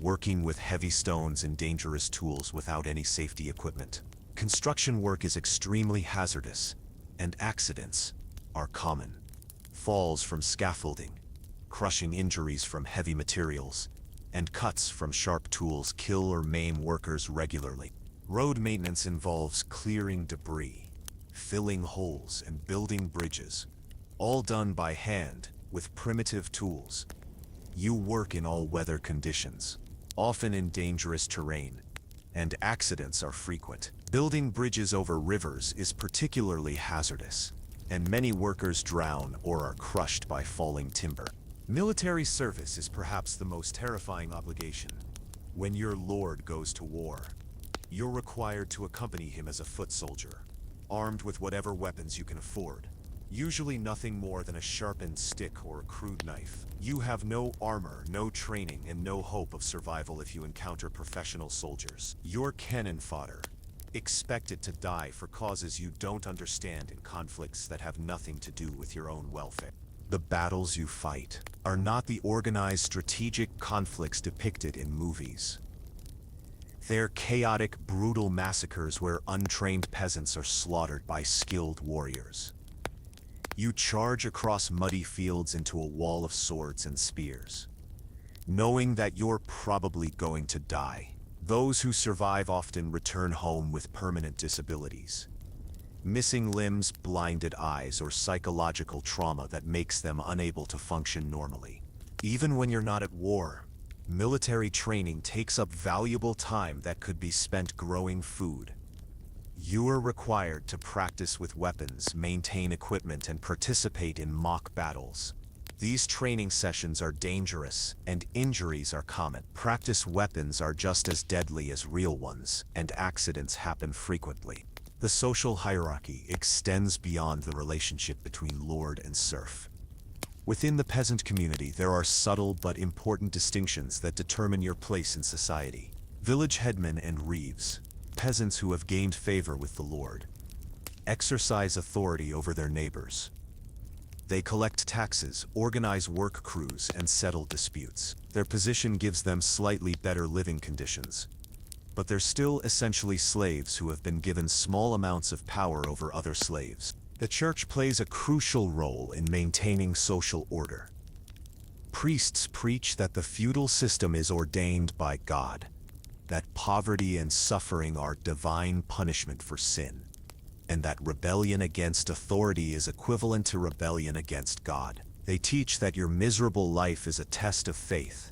working with heavy stones and dangerous tools without any safety equipment. Construction work is extremely hazardous, and accidents are common. Falls from scaffolding, crushing injuries from heavy materials, and cuts from sharp tools kill or maim workers regularly. Road maintenance involves clearing debris, filling holes, and building bridges, all done by hand with primitive tools. You work in all weather conditions, often in dangerous terrain, and accidents are frequent. Building bridges over rivers is particularly hazardous, and many workers drown or are crushed by falling timber. Military service is perhaps the most terrifying obligation. When your lord goes to war, you're required to accompany him as a foot soldier, armed with whatever weapons you can afford, usually nothing more than a sharpened stick or a crude knife. You have no armor, no training, and no hope of survival if you encounter professional soldiers. You're cannon fodder, expected to die for causes you don't understand in conflicts that have nothing to do with your own welfare. The battles you fight are not the organized strategic conflicts depicted in movies. They're chaotic, brutal massacres where untrained peasants are slaughtered by skilled warriors. You charge across muddy fields into a wall of swords and spears, knowing that you're probably going to die. Those who survive often return home with permanent disabilities, missing limbs, blinded eyes, or psychological trauma that makes them unable to function normally. Even when you're not at war, military training takes up valuable time that could be spent growing food. You are required to practice with weapons, maintain equipment, and participate in mock battles. These training sessions are dangerous, and injuries are common. Practice weapons are just as deadly as real ones, and accidents happen frequently. The social hierarchy extends beyond the relationship between lord and serf. Within the peasant community, there are subtle but important distinctions that determine your place in society. Village headmen and reeves, peasants who have gained favor with the lord, exercise authority over their neighbors. They collect taxes, organize work crews, and settle disputes. Their position gives them slightly better living conditions, but they're still essentially slaves who have been given small amounts of power over other slaves. The church plays a crucial role in maintaining social order. Priests preach that the feudal system is ordained by God, that poverty and suffering are divine punishment for sin, and that rebellion against authority is equivalent to rebellion against God. They teach that your miserable life is a test of faith,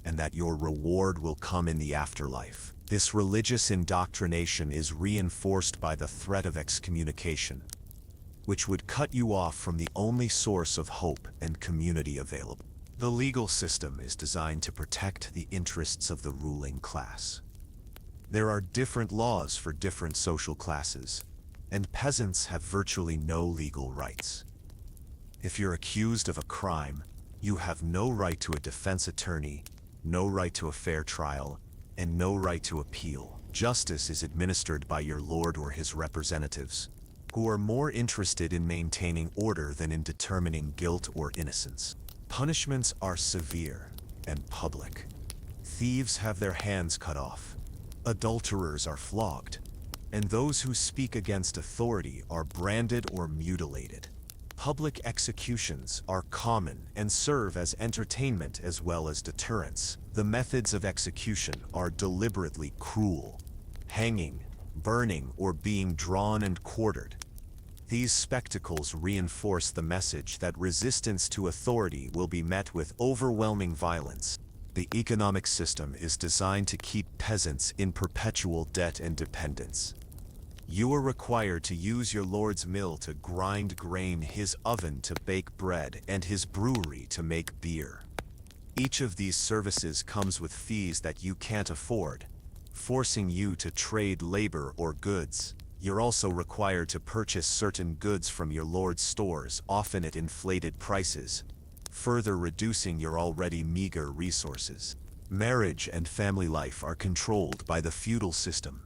and that your reward will come in the afterlife. This religious indoctrination is reinforced by the threat of excommunication, which would cut you off from the only source of hope and community available. The legal system is designed to protect the interests of the ruling class. There are different laws for different social classes, and peasants have virtually no legal rights. If you're accused of a crime, you have no right to a defense attorney, no right to a fair trial, and no right to appeal. Justice is administered by your lord or his representatives, who are more interested in maintaining order than in determining guilt or innocence. Punishments are severe and public. Thieves have their hands cut off, adulterers are flogged, and those who speak against authority are branded or mutilated. Public executions are common and serve as entertainment as well as deterrence. The methods of execution are deliberately cruel: hanging, burning, or being drawn and quartered. These spectacles reinforce the message that resistance to authority will be met with overwhelming violence. The economic system is designed to keep peasants in perpetual debt and dependence. You are required to use your lord's mill to grind grain, his oven to bake bread, and his brewery to make beer. Each of these services comes with fees that you can't afford, forcing you to trade labor or goods. You're also required to purchase certain goods from your lord's stores, often at inflated prices, further reducing your already meager resources. Marriage and family life are controlled by the feudal system.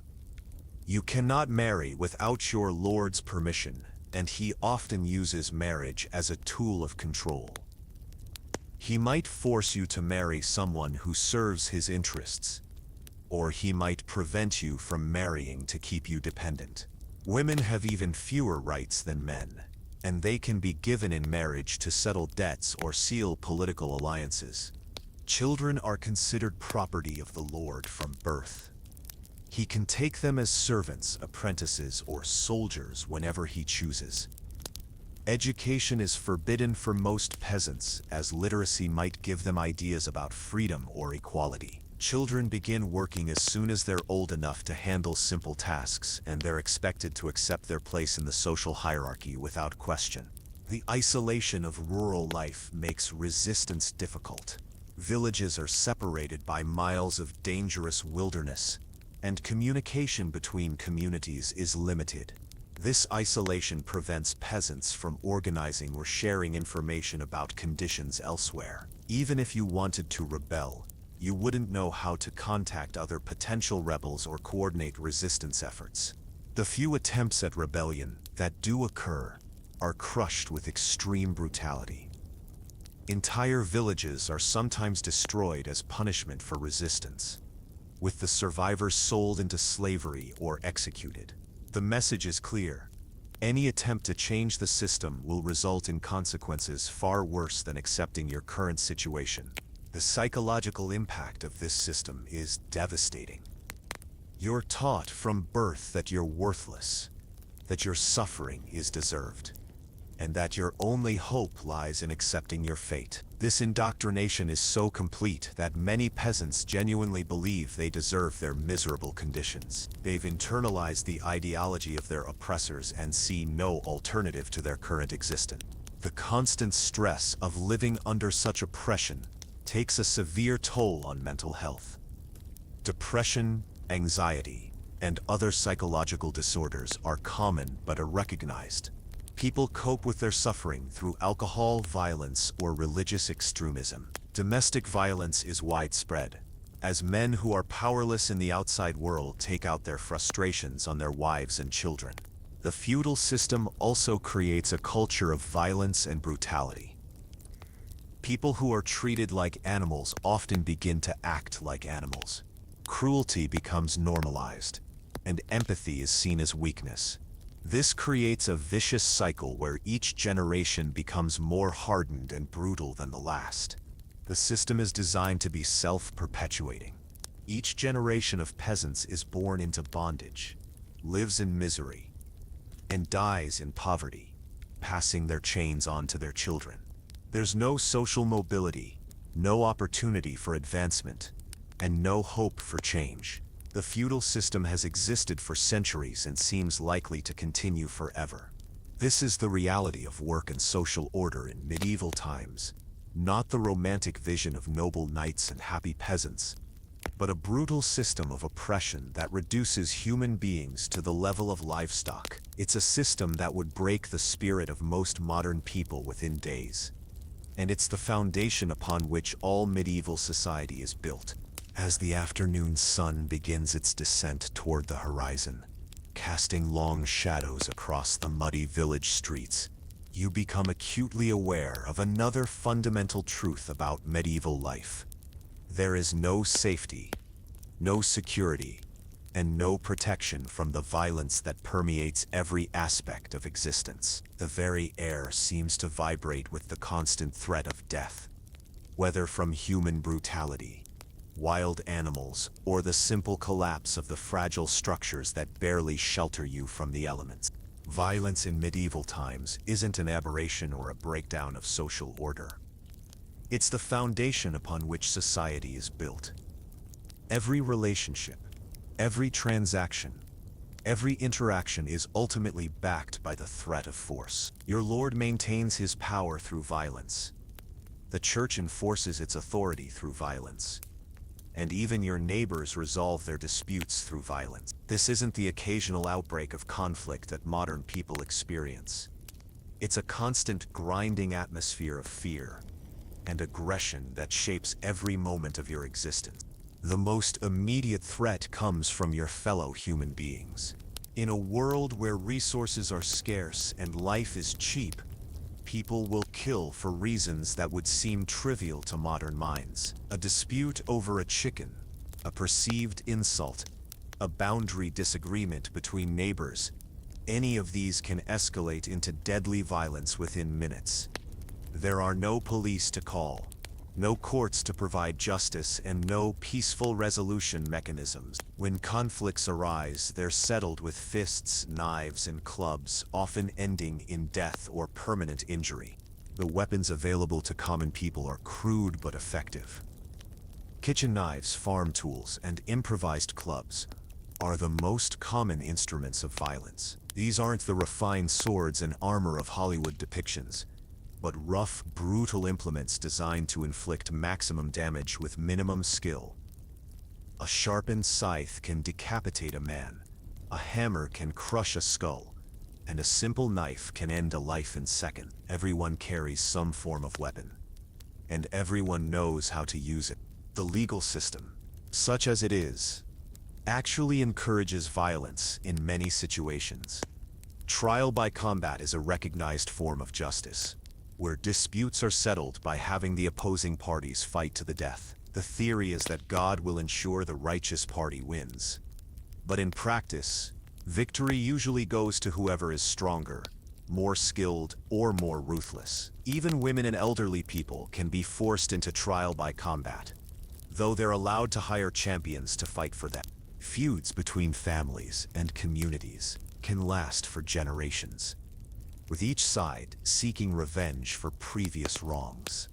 You cannot marry without your lord's permission, and he often uses marriage as a tool of control. He might force you to marry someone who serves his interests, or he might prevent you from marrying to keep you dependent. Women have even fewer rights than men, and they can be given in marriage to settle debts or seal political alliances. Children are considered property of the lord from birth. He can take them as servants, apprentices, or soldiers whenever he chooses. Education is forbidden for most peasants, as literacy might give them ideas about freedom or equality. Children begin working as soon as they're old enough to handle simple tasks, and they're expected to accept their place in the social hierarchy without question. The isolation of rural life makes resistance difficult. Villages are separated by miles of dangerous wilderness, and communication between communities is limited. This isolation prevents peasants from organizing or sharing information about conditions elsewhere. Even if you wanted to rebel, you wouldn't know how to contact other potential rebels or coordinate resistance efforts. The few attempts at rebellion that do occur are crushed with extreme brutality. Entire villages are sometimes destroyed as punishment for resistance, with the survivors sold into slavery or executed. The message is clear: any attempt to change the system will result in consequences far worse than accepting your current situation. The psychological impact of this system is devastating. You're taught from birth that you're worthless, that your suffering is deserved, and that your only hope lies in accepting your fate. This indoctrination is so complete that many peasants genuinely believe they deserve their miserable conditions. They've internalized the ideology of their oppressors and see no alternative to their current existence. The constant stress of living under such oppression takes a severe toll on mental health. Depression, anxiety, and other psychological disorders are common but unrecognized. People cope with their suffering through alcohol, violence, or religious extremism. Domestic violence is widespread, as men who are powerless in the outside world take out their frustrations on their wives and children. The feudal system also creates a culture of violence and brutality. People who are treated like animals often begin to act like animals. Cruelty becomes normalized, and empathy is seen as weakness. This creates a vicious cycle where each generation becomes more hardened and brutal than the last. The system is designed to be self-perpetuating. Each generation of peasants is born into bondage, lives in misery, and dies in poverty, passing their chains on to their children. There's no social mobility, no opportunity for advancement, and no hope for change. The feudal system has existed for centuries and seems likely to continue forever. This is the reality of work and social order in medieval times, not the romantic vision of noble knights and happy peasants, but a brutal system of oppression that reduces human beings to the level of livestock. It's a system that would break the spirit of most modern people within days. And it's the foundation upon which all medieval society is built. As the afternoon sun begins its descent toward the horizon, casting long shadows across the muddy village streets, you become acutely aware of another fundamental truth about medieval life. There is no safety, no security, and no protection from the violence that permeates every aspect of existence. The very air seems to vibrate with the constant threat of death, whether from human brutality, wild animals, or the simple collapse of the fragile structures that barely shelter you from the elements. Violence in medieval times isn't an aberration or a breakdown of social order. It's the foundation upon which society is built. Every relationship, every transaction, every interaction is ultimately backed by the threat of force. Your lord maintains his power through violence. The church enforces its authority through violence. And even your neighbors resolve their disputes through violence. This isn't the occasional outbreak of conflict that modern people experience. It's a constant grinding atmosphere of fear and aggression that shapes every moment of your existence. The most immediate threat comes from your fellow human beings. In a world where resources are scarce and life is cheap, people will kill for reasons that would seem trivial to modern minds. A dispute over a chicken, a perceived insult, a boundary disagreement between neighbors, any of these can escalate into deadly violence within minutes. There are no police to call, no courts to provide justice, and no peaceful resolution mechanisms. When conflicts arise, they're settled with fists, knives, and clubs, often ending in death or permanent injury. The weapons available to common people are crude but effective. Kitchen knives, farm tools, and improvised clubs are the most common instruments of violence. These aren't the refined swords and armor of Hollywood depictions, but rough, brutal implements designed to inflict maximum damage with minimum skill. A sharpened scythe can decapitate a man, a hammer can crush a skull, and a simple knife can end a life in seconds. Everyone carries some form of weapon, and everyone knows how to use it. The legal system, such as it is, actually encourages violence in many situations. Trial by combat is a recognized form of justice, where disputes are settled by having the opposing parties fight to the death. The theory is that God will ensure the righteous party wins. But in practice, victory usually goes to whoever is stronger, more skilled, or more ruthless. Even women and elderly people can be forced into trial by combat, though they're allowed to hire champions to fight for them. Feuds between families and communities can last for generations. with each side seeking revenge for previous wrongs.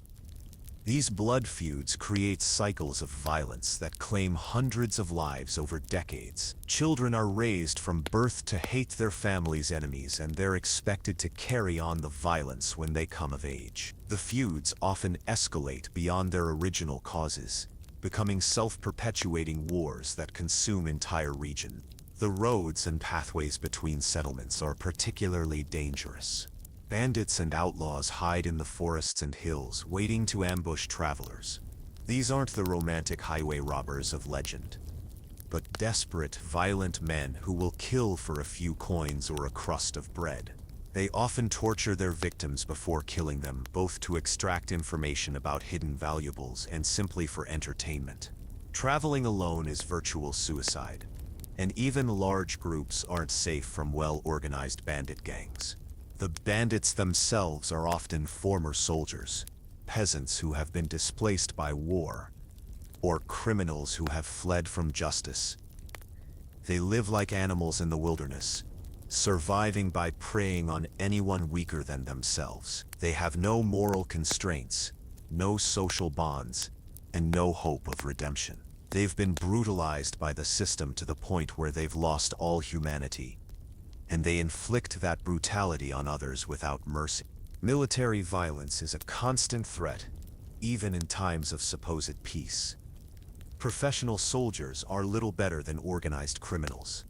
These blood feuds create cycles of violence that claim hundreds of lives over decades. Children are raised from birth to hate their family's enemies, and they're expected to carry on the violence when they come of age. The feuds often escalate beyond their original causes, becoming self-perpetuating wars that consume entire regions. The roads and pathways between settlements are particularly dangerous. Bandits and outlaws hide in the forests and hills, waiting to ambush travelers. These aren't the romantic highway robbers of legend, but desperate, violent men who will kill for a few coins or a crust of bread. They often torture their victims before killing them, both to extract information about hidden valuables and simply for entertainment. Traveling alone is virtual suicide, and even large groups aren't safe from well-organized bandit gangs. The bandits themselves are often former soldiers, peasants who have been displaced by war, or criminals who have fled from justice. They live like animals in the wilderness, surviving by preying on anyone weaker than themselves. They have no moral constraints, no social bonds, and no hope of redemption. They've been brutalized by the system to the point where they've lost all humanity, and they inflict that brutality on others without mercy. Military violence is a constant threat, even in times of supposed peace. Professional soldiers are little better than organized criminals,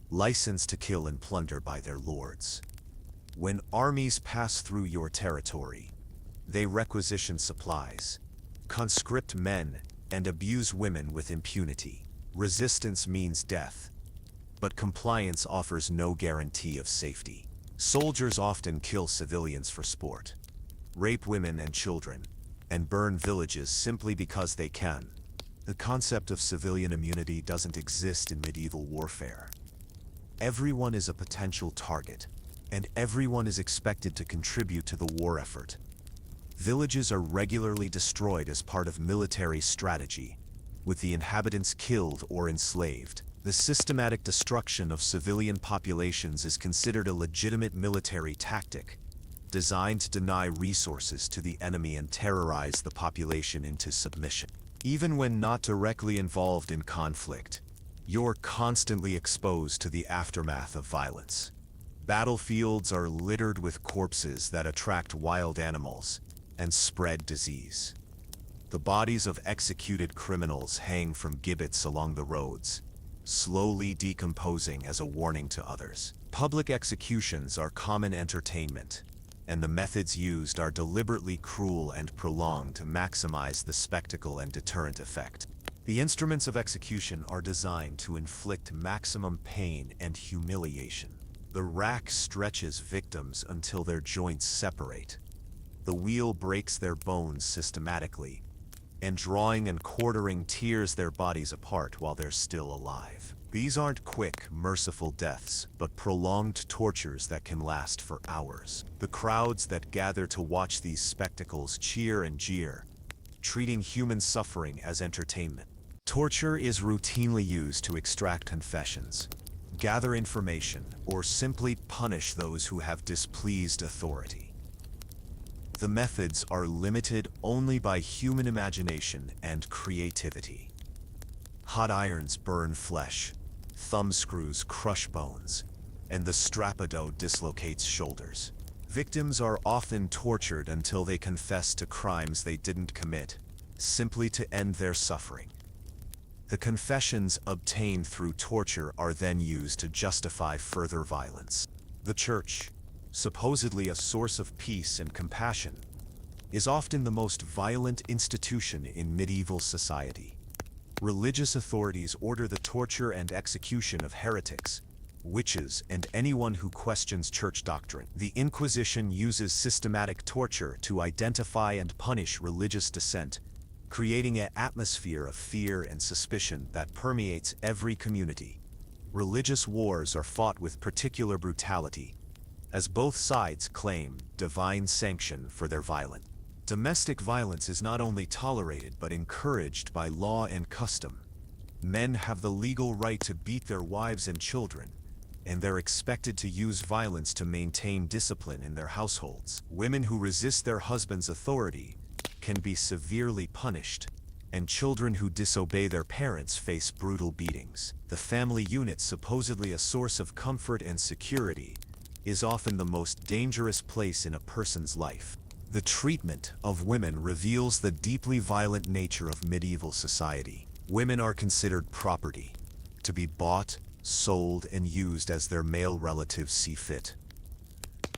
licensed to kill and plunder by their lords. When armies pass through your territory, they requisition supplies, conscript men, and abuse women with impunity. Resistance means death, but compliance offers no guarantee of safety. Soldiers often kill civilians for sport, rape women and children, and burn villages simply because they can. The concept of civilian immunity doesn't exist in medieval warfare. Everyone is a potential target, and everyone is expected to contribute to the war effort. Villages are regularly destroyed as part of military strategy, with the inhabitants killed or enslaved. The systematic destruction of civilian populations is considered a legitimate military tactic, designed to deny resources to the enemy and terrorize the population into submission. Even when not directly involved in conflict, you're constantly exposed to the aftermath of violence. Battlefields are littered with corpses that attract wild animals and spread disease. The bodies of executed criminals hang from gibbets along the roads, slowly decomposing as a warning to others. Public executions are common entertainment, and the methods used are deliberately cruel and prolonged to maximize the spectacle and deterrent effect. The instruments of execution are designed to inflict maximum pain and humiliation. The rack stretches victims until their joints separate. The wheel breaks their bones systematically, and drawing and quartering tears their bodies apart while they're still alive. These aren't quick, merciful deaths, but prolonged tortures that can last for hours. The crowds that gather to watch these spectacles cheer and jeer, treating human suffering as entertainment. Torture is routinely used to extract confessions, gather information, or simply punish those who have displeased authority. The methods are limited only by human imagination and creativity. Hot irons burn flesh, thumb screws crush bones, and the strapado dislocates shoulders. Victims are often tortured until they confess to crimes they didn't commit, simply to end their suffering. The confessions obtained through torture are then used to justify further violence. The church, supposedly a source of peace and compassion, is often the most violent institution in medieval society. Religious authorities order the torture and execution of heretics, witches, and anyone who questions church doctrine. The Inquisition uses systematic torture to identify and punish religious dissent, creating an atmosphere of fear and suspicion that permeates every community. Religious wars are fought with particular brutality, as both sides claim divine sanction for their violence. Domestic violence is not only tolerated but encouraged by law and custom. Men have the legal right to beat their wives and children, and they're expected to use violence to maintain discipline in their households. Women who resist their husband's authority can be severely punished, and children who disobey their parents face brutal beatings. The family unit, supposedly a source of comfort and security, is often the most dangerous place in a person's life. The treatment of women reveals the deeply violent nature of medieval society. Women are considered property, to be bought, sold, and used as their male relatives see fit.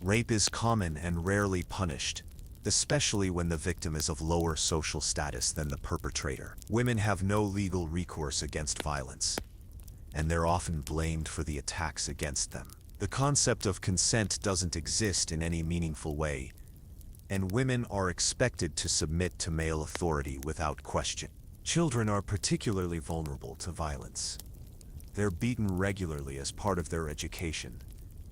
Rape is common and rarely punished, especially when the victim is of lower social status than the perpetrator. Women have no legal recourse against violence, and they're often blamed for the attacks against them. The concept of consent doesn't exist in any meaningful way, and women are expected to submit to male authority without question. Children are particularly vulnerable to violence. They're beaten regularly as part of their education,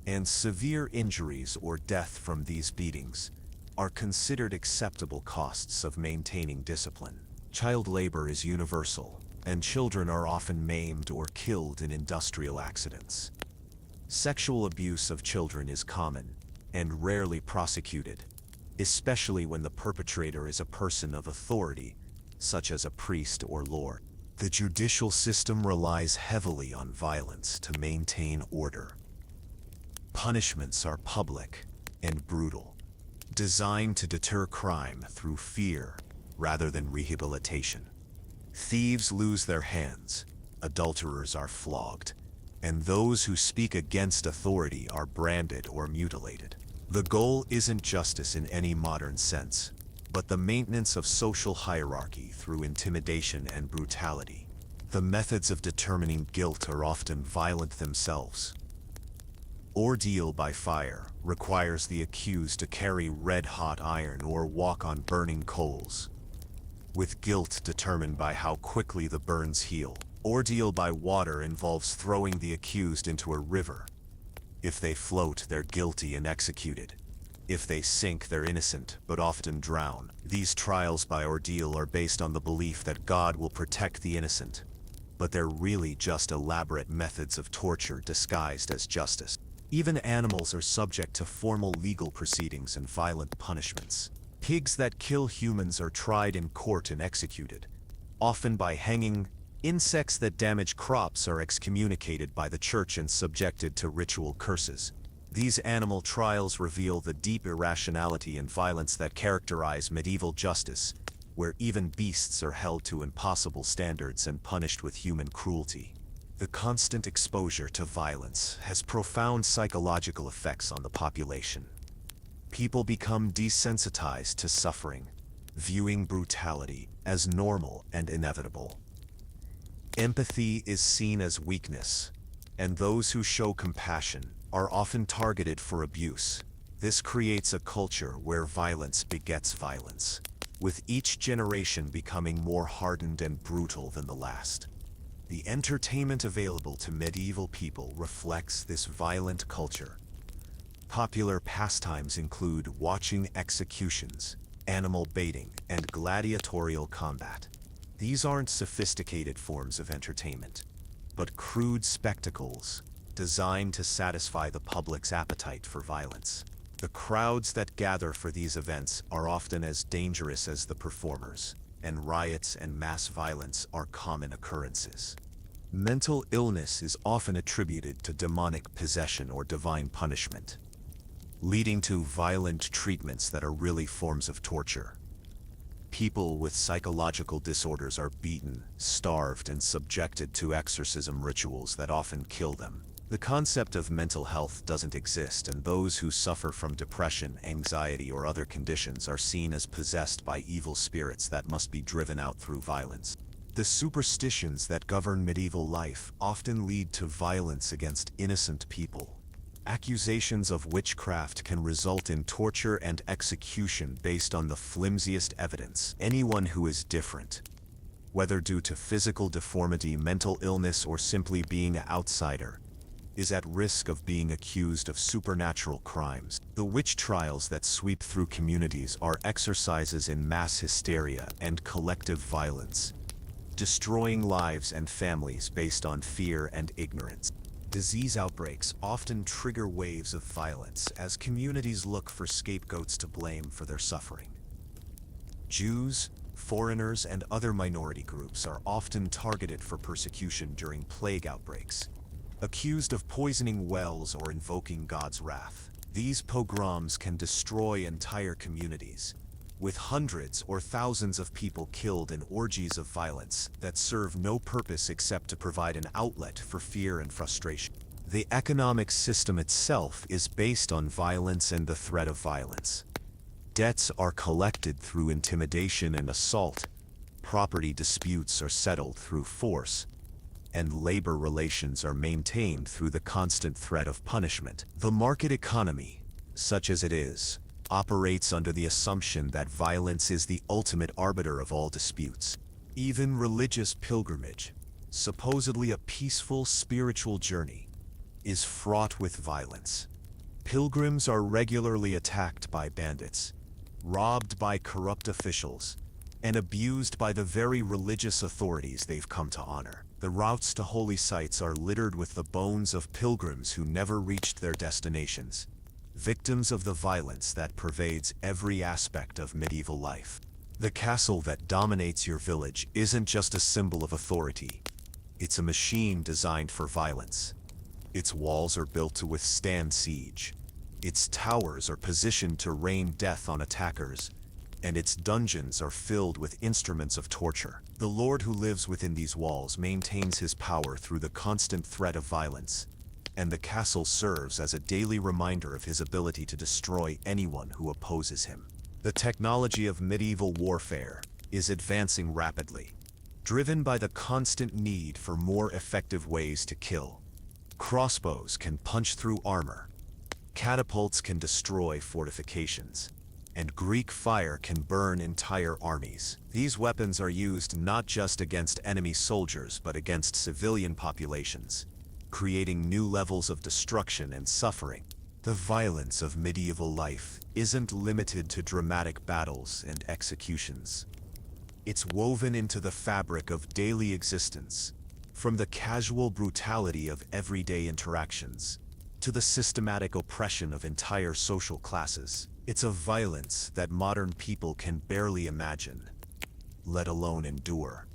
and severe injuries or death from these beatings are considered acceptable costs of maintaining discipline. Child labor is universal, and children are often maimed or killed in industrial accidents. Sexual abuse of children is common and rarely prosecuted, especially when the perpetrator is a person of authority, such as a priest or lord. The judicial system relies heavily on violence to maintain order. Punishments are public and brutal, designed to deter crime through fear rather than rehabilitation. Thieves lose their hands, adulterers are flogged, and those who speak against authority are branded or mutilated. The goal isn't justice in any modern sense, but the maintenance of social hierarchy through intimidation and brutality. The methods of determining guilt are often violent themselves. Ordeal by fire requires the accused to carry red-hot iron or walk on burning coals, with guilt determined by how quickly the burns heal. Ordeal by water involves throwing the accused into a river. If they float, they're guilty and executed. If they sink, they're innocent, but often drown. These trials by ordeal are based on the belief that God will protect the innocent, but they're really just elaborate methods of torture disguised as justice. Even animals are subject to formal legal proceedings and violent punishments. Pigs that kill humans are tried in court and executed, often by hanging. Insects that damage crops are excommunicated by the church and subjected to ritual curses. These animal trials reveal the deep irrationality and violence that characterize medieval justice, where even beasts are held to impossible standards and punished with human cruelty. The constant exposure to violence has profound psychological effects on the population. People become desensitized to suffering, viewing brutality as normal and inevitable. Empathy is seen as weakness, and those who show compassion are often targeted for abuse. This creates a culture where violence begets violence, with each generation becoming more hardened and brutal than the last. The entertainment available to medieval people reflects this violent culture. Popular pastimes include watching executions, animal baiting, and gladiatorial combat. These aren't sophisticated forms of entertainment, but crude spectacles designed to satisfy the public's appetite for violence. The crowds that gather for these events are often as dangerous as the performers, and riots and mass violence are common occurrences. Mental illness is often attributed to demonic possession or divine punishment, leading to violent treatments that are really forms of torture. People with psychological disorders are beaten, starved, and subjected to exorcism rituals that often kill them. The concept of mental health doesn't exist, and those who suffer from depression, anxiety, or other conditions are seen as possessed by evil spirits that must be driven out through violence. The superstitions that govern medieval life often lead to violence against innocent people. Accusations of witchcraft can result in torture and execution based on the flimsiest evidence. Anyone who is different, whether due to physical deformity, mental illness, or simply being an outsider, is at risk of being accused of supernatural crimes. The witch trials that sweep through communities are exercises in mass hysteria and collective violence, destroying lives and families based on fear and ignorance. Disease outbreaks often trigger waves of violence as communities look for scapegoats to blame for their suffering. Jews, foreigners, and other minority groups are often targeted for persecution during plague outbreaks, accused of poisoning wells or invoking God's wrath. These pogroms can destroy entire communities, with hundreds or thousands of people killed in orgies of violence that serve no purpose except to provide an outlet for fear and frustration. The economic system itself is based on violence and the threat of violence. Debts are collected through intimidation and assault, property disputes are settled through force, and labor relations are maintained through the constant threat of punishment. The market economy, such as it is, operates under the assumption that violence is the ultimate arbiter of all disputes. Even religious pilgrimage, supposedly a peaceful spiritual journey, is fraught with violence. Pilgrims are regularly attacked by bandits, robbed by corrupt officials, and abused by the very religious authorities they've come to honor. The routes to holy sites are littered with the bones of pilgrims who never reached their destinations, victims of the violence that pervades every aspect of medieval life. The castle that dominates your village isn't just a symbol of authority, it's a machine designed for violence. Its walls are built to withstand siege, its towers are positioned to rain death on attackers, and its dungeons are filled with instruments of torture. The lord who lives within these walls maintains his power through the constant threat of violence, and the castle serves as a daily reminder of his ability to destroy anyone who opposes him. The technology of medieval warfare is advancing rapidly, driven by the constant need for more effective ways to kill. Crossbows can punch through armor, catapults can destroy fortifications, and Greek fire can burn entire armies. These weapons are used not just against enemy soldiers but against civilian populations, creating new levels of destruction and suffering. The violence of medieval life isn't limited to dramatic battles and executions. It's woven into the fabric of daily existence, from the casual brutality of everyday interactions to the systematic oppression of entire social classes. It's a violence that modern people can barely imagine, let alone endure.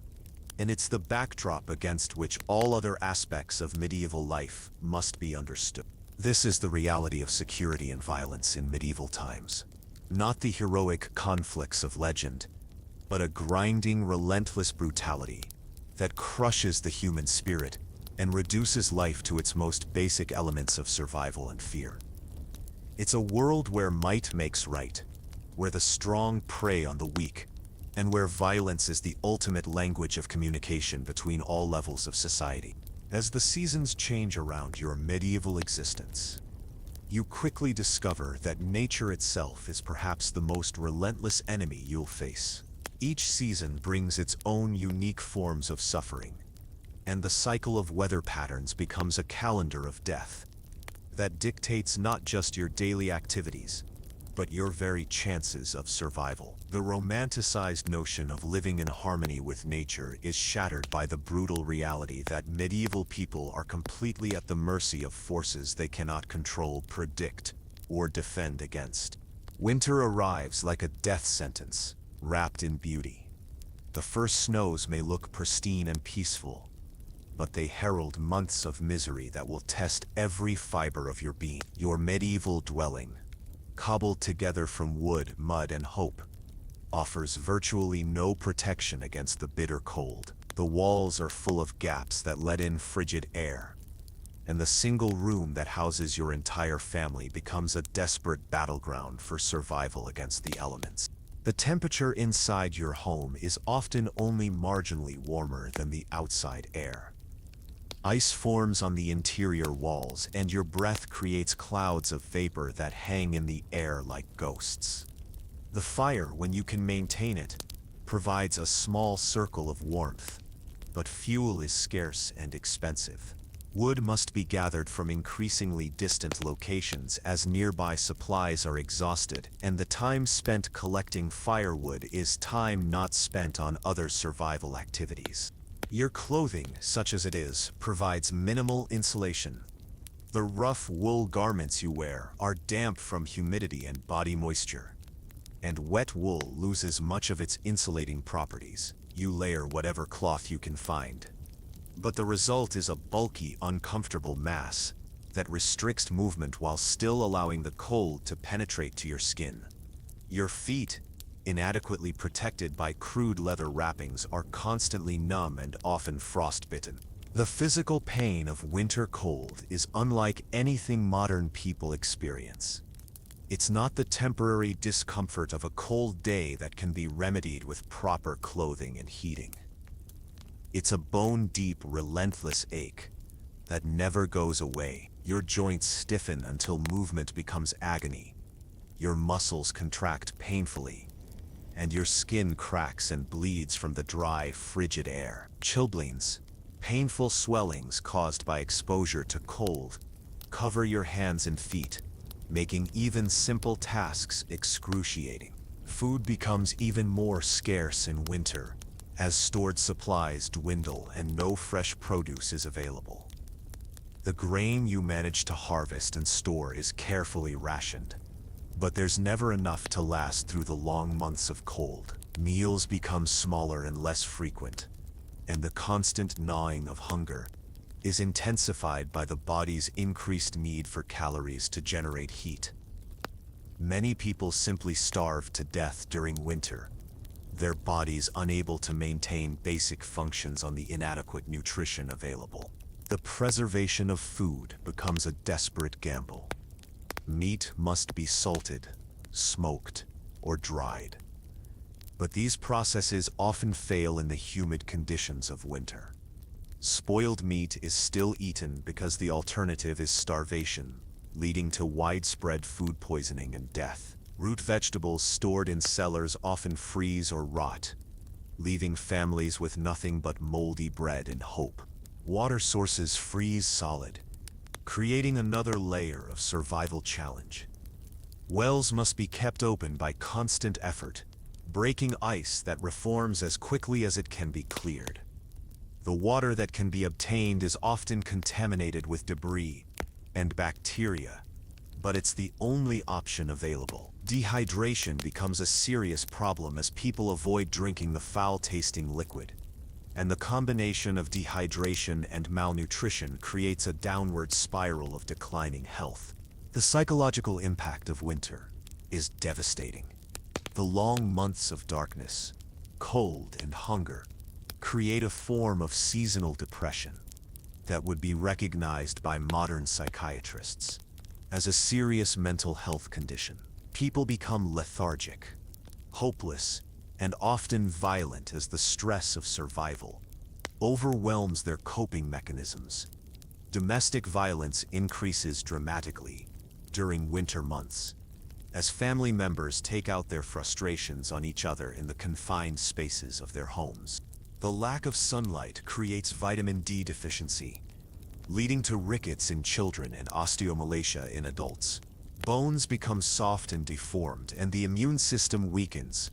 And it's the backdrop against which all other aspects of medieval life must be understood. This is the reality of security and violence in medieval times. Not the heroic conflicts of legend, but a grinding, relentless brutality that crushes the human spirit and reduces life to its most basic elements of survival and fear. It's a world where might makes right, where the strong prey on the weak, and where violence is the ultimate language of communication between all levels of society. As the seasons change around your medieval existence, you quickly discover that nature itself is perhaps the most relentless enemy you'll face. Each season brings its own unique forms of suffering, and the cycle of weather patterns becomes a calendar of death that dictates not just your daily activities, but your very chances of survival. The romanticized notion of living in harmony with nature is shattered by the brutal reality that medieval people are completely at the mercy of forces they cannot control, predict, or defend against. Winter arrives like a death sentence, wrapped in beauty. The first snows may look pristine and peaceful, but they herald months of misery that will test every fiber of your being. Your medieval dwelling, cobbled together from wood, mud, and hope, offers virtually no protection against the bitter cold. The walls are full of gaps that let in frigid air, and the single room that houses your entire family becomes a desperate battleground for survival against the elements. The temperature inside your home is often only marginally warmer than the outside air. Ice forms on the interior walls, and your breath creates clouds of vapor that hang in the air like ghosts. The fire, when you can maintain it, provides a small circle of warmth, but fuel is scarce and expensive. Wood must be gathered from increasingly distant locations as nearby supplies are exhausted, and the time spent collecting firewood is time not spent on other survival activities. Your clothing, such as it is, provides minimal insulation. The rough wool garments you wear are damp from humidity and body moisture. And wet wool loses much of its insulating properties. You layer whatever cloth you can find. But the result is a bulky, uncomfortable mass that restricts movement while still allowing the cold to penetrate to your skin. Your feet, inadequately protected by crude leather wrappings, are constantly numb and often frostbitten. The physical pain of winter cold is unlike anything modern people experience. It's not the temporary discomfort of a cold day that can be remedied with proper clothing and heating. It's a bone-deep, relentless ache that never goes away. Your joints stiffen until movement becomes agony. Your muscles contract painfully, and your skin cracks and bleeds from the dry, frigid air. Chilblains, painful swellings caused by exposure to cold, cover your hands and feet, making even simple tasks excruciating. Food becomes even more scarce in winter, as stored supplies dwindle and no fresh produce is available. The grain you manage to harvest and store is carefully rationed, but there's never enough to last through the long months of cold. Meals become smaller and less frequent, and the constant gnawing of hunger is intensified by the body's increased need for calories to generate heat. Many people simply starve to death during winter, their bodies unable to maintain basic functions on the inadequate nutrition available. The preservation of food becomes a desperate gamble. Meat must be salted, smoked, or dried. But these processes often fail in the humid conditions of winter. Spoiled meat is still eaten because the alternative is starvation, leading to widespread food poisoning and death. Root vegetables stored in cellars often freeze or rot, leaving families with nothing but moldy bread and hope. Water sources freeze solid, creating another layer of survival challenge. Wells must be kept open by constant effort, breaking ice that reforms as quickly as it can be cleared. The water that can be obtained is often contaminated with debris and bacteria, but it's the only option available. Dehydration becomes a serious problem as people avoid drinking the foul-tasting liquid, and the combination of dehydration and malnutrition creates a downward spiral of declining health. The psychological impact of winter is devastating. The long months of darkness, cold, and hunger create a form of seasonal depression that would be recognized by modern psychiatrists as a serious mental health condition. People become lethargic, hopeless, and often violent as the stress of survival overwhelms their coping mechanisms. Domestic violence increases dramatically during winter months, as family members take out their frustrations on each other in the confined spaces of their homes. The lack of sunlight creates vitamin D deficiency, leading to rickets in children and osteomalacia in adults. Bones become soft and deformed, and the immune system weakens,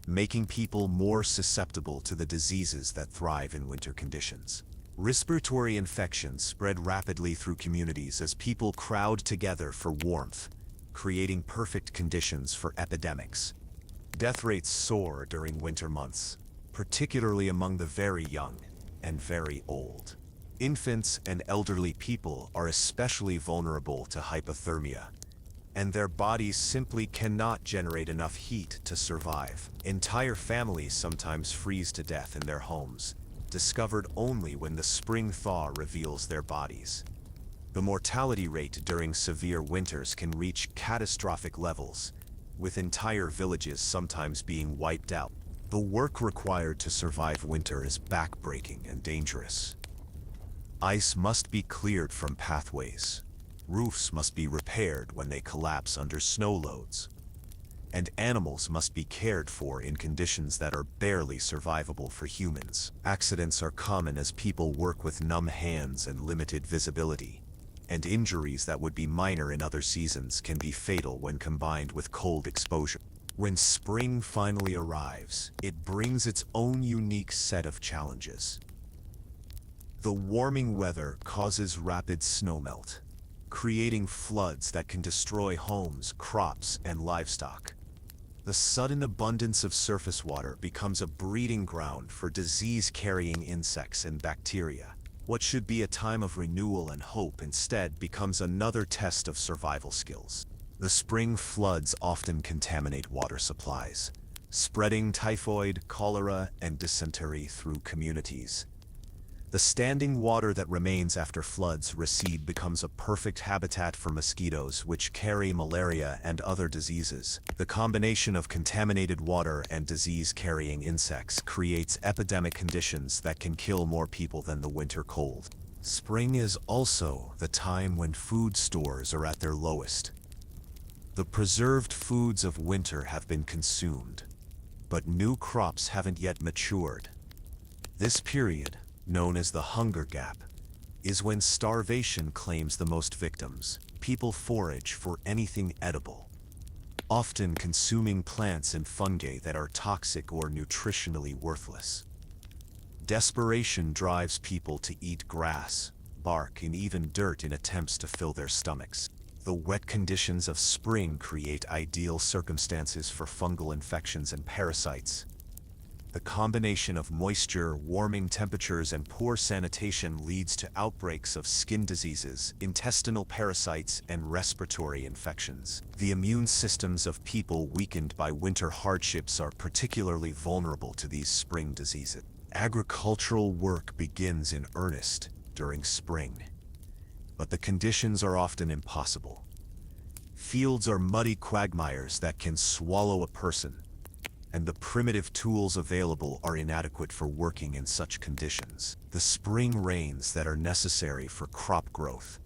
making people more susceptible to the diseases that thrive in winter conditions. Respiratory infections spread rapidly through communities as people crowd together for warmth, creating perfect conditions for epidemics. Death rates soar during winter months, particularly among the very young and very old. Infants and elderly people are especially vulnerable to hypothermia, and their bodies simply cannot generate enough heat to survive. Entire families sometimes freeze to death in their homes, discovered only when the spring thaw reveals their bodies. The mortality rate during severe winters can reach catastrophic levels, with entire villages sometimes being wiped out. The work required to survive winter is backbreaking and dangerous. Ice must be cleared from pathways. Roofs must be repaired when they collapse under snow loads, and animals must be cared for in conditions that are barely survivable for humans. Accidents are common as people work with numb hands and limited visibility, and injuries that would be minor in other seasons can be fatal when combined with cold exposure. When spring finally arrives, it brings its own unique set of challenges. The warming weather causes rapid snowmelt, creating floods that can destroy homes, crops, and livestock. The sudden abundance of surface water becomes a breeding ground for disease-carrying insects and bacteria. What should be a time of renewal and hope instead becomes another test of survival skills. The spring floods often contaminate water supplies, spreading typhoid, cholera, and dysentery through communities. The standing water that remains after floods recede becomes a perfect habitat for mosquitoes, which carry malaria and other diseases. The combination of contaminated water and disease-carrying insects creates epidemic conditions that can kill more people than the winter cold. Spring is also the time when food stores are at their lowest. The preserved foods of winter have been consumed, but new crops haven't yet matured. This period, known as the hunger gap, is when starvation claims the most victims. People forage for anything edible, often consuming plants and fungi that are toxic or nutritionally worthless. Desperation drives people to eat grass, bark, and even dirt in attempts to fill their stomachs. The wet conditions of spring create ideal circumstances for fungal infections and parasites. The combination of moisture, warming temperatures, and poor sanitation leads to outbreaks of skin diseases, intestinal parasites, and respiratory infections. The immune systems of people weakened by winter hardships are particularly vulnerable to these spring diseases. Agricultural work begins in earnest during spring, but the conditions are often impossible. Fields are muddy quagmires that can swallow a person, and the primitive tools available are inadequate for working in such conditions. The spring rains that are necessary for crop growth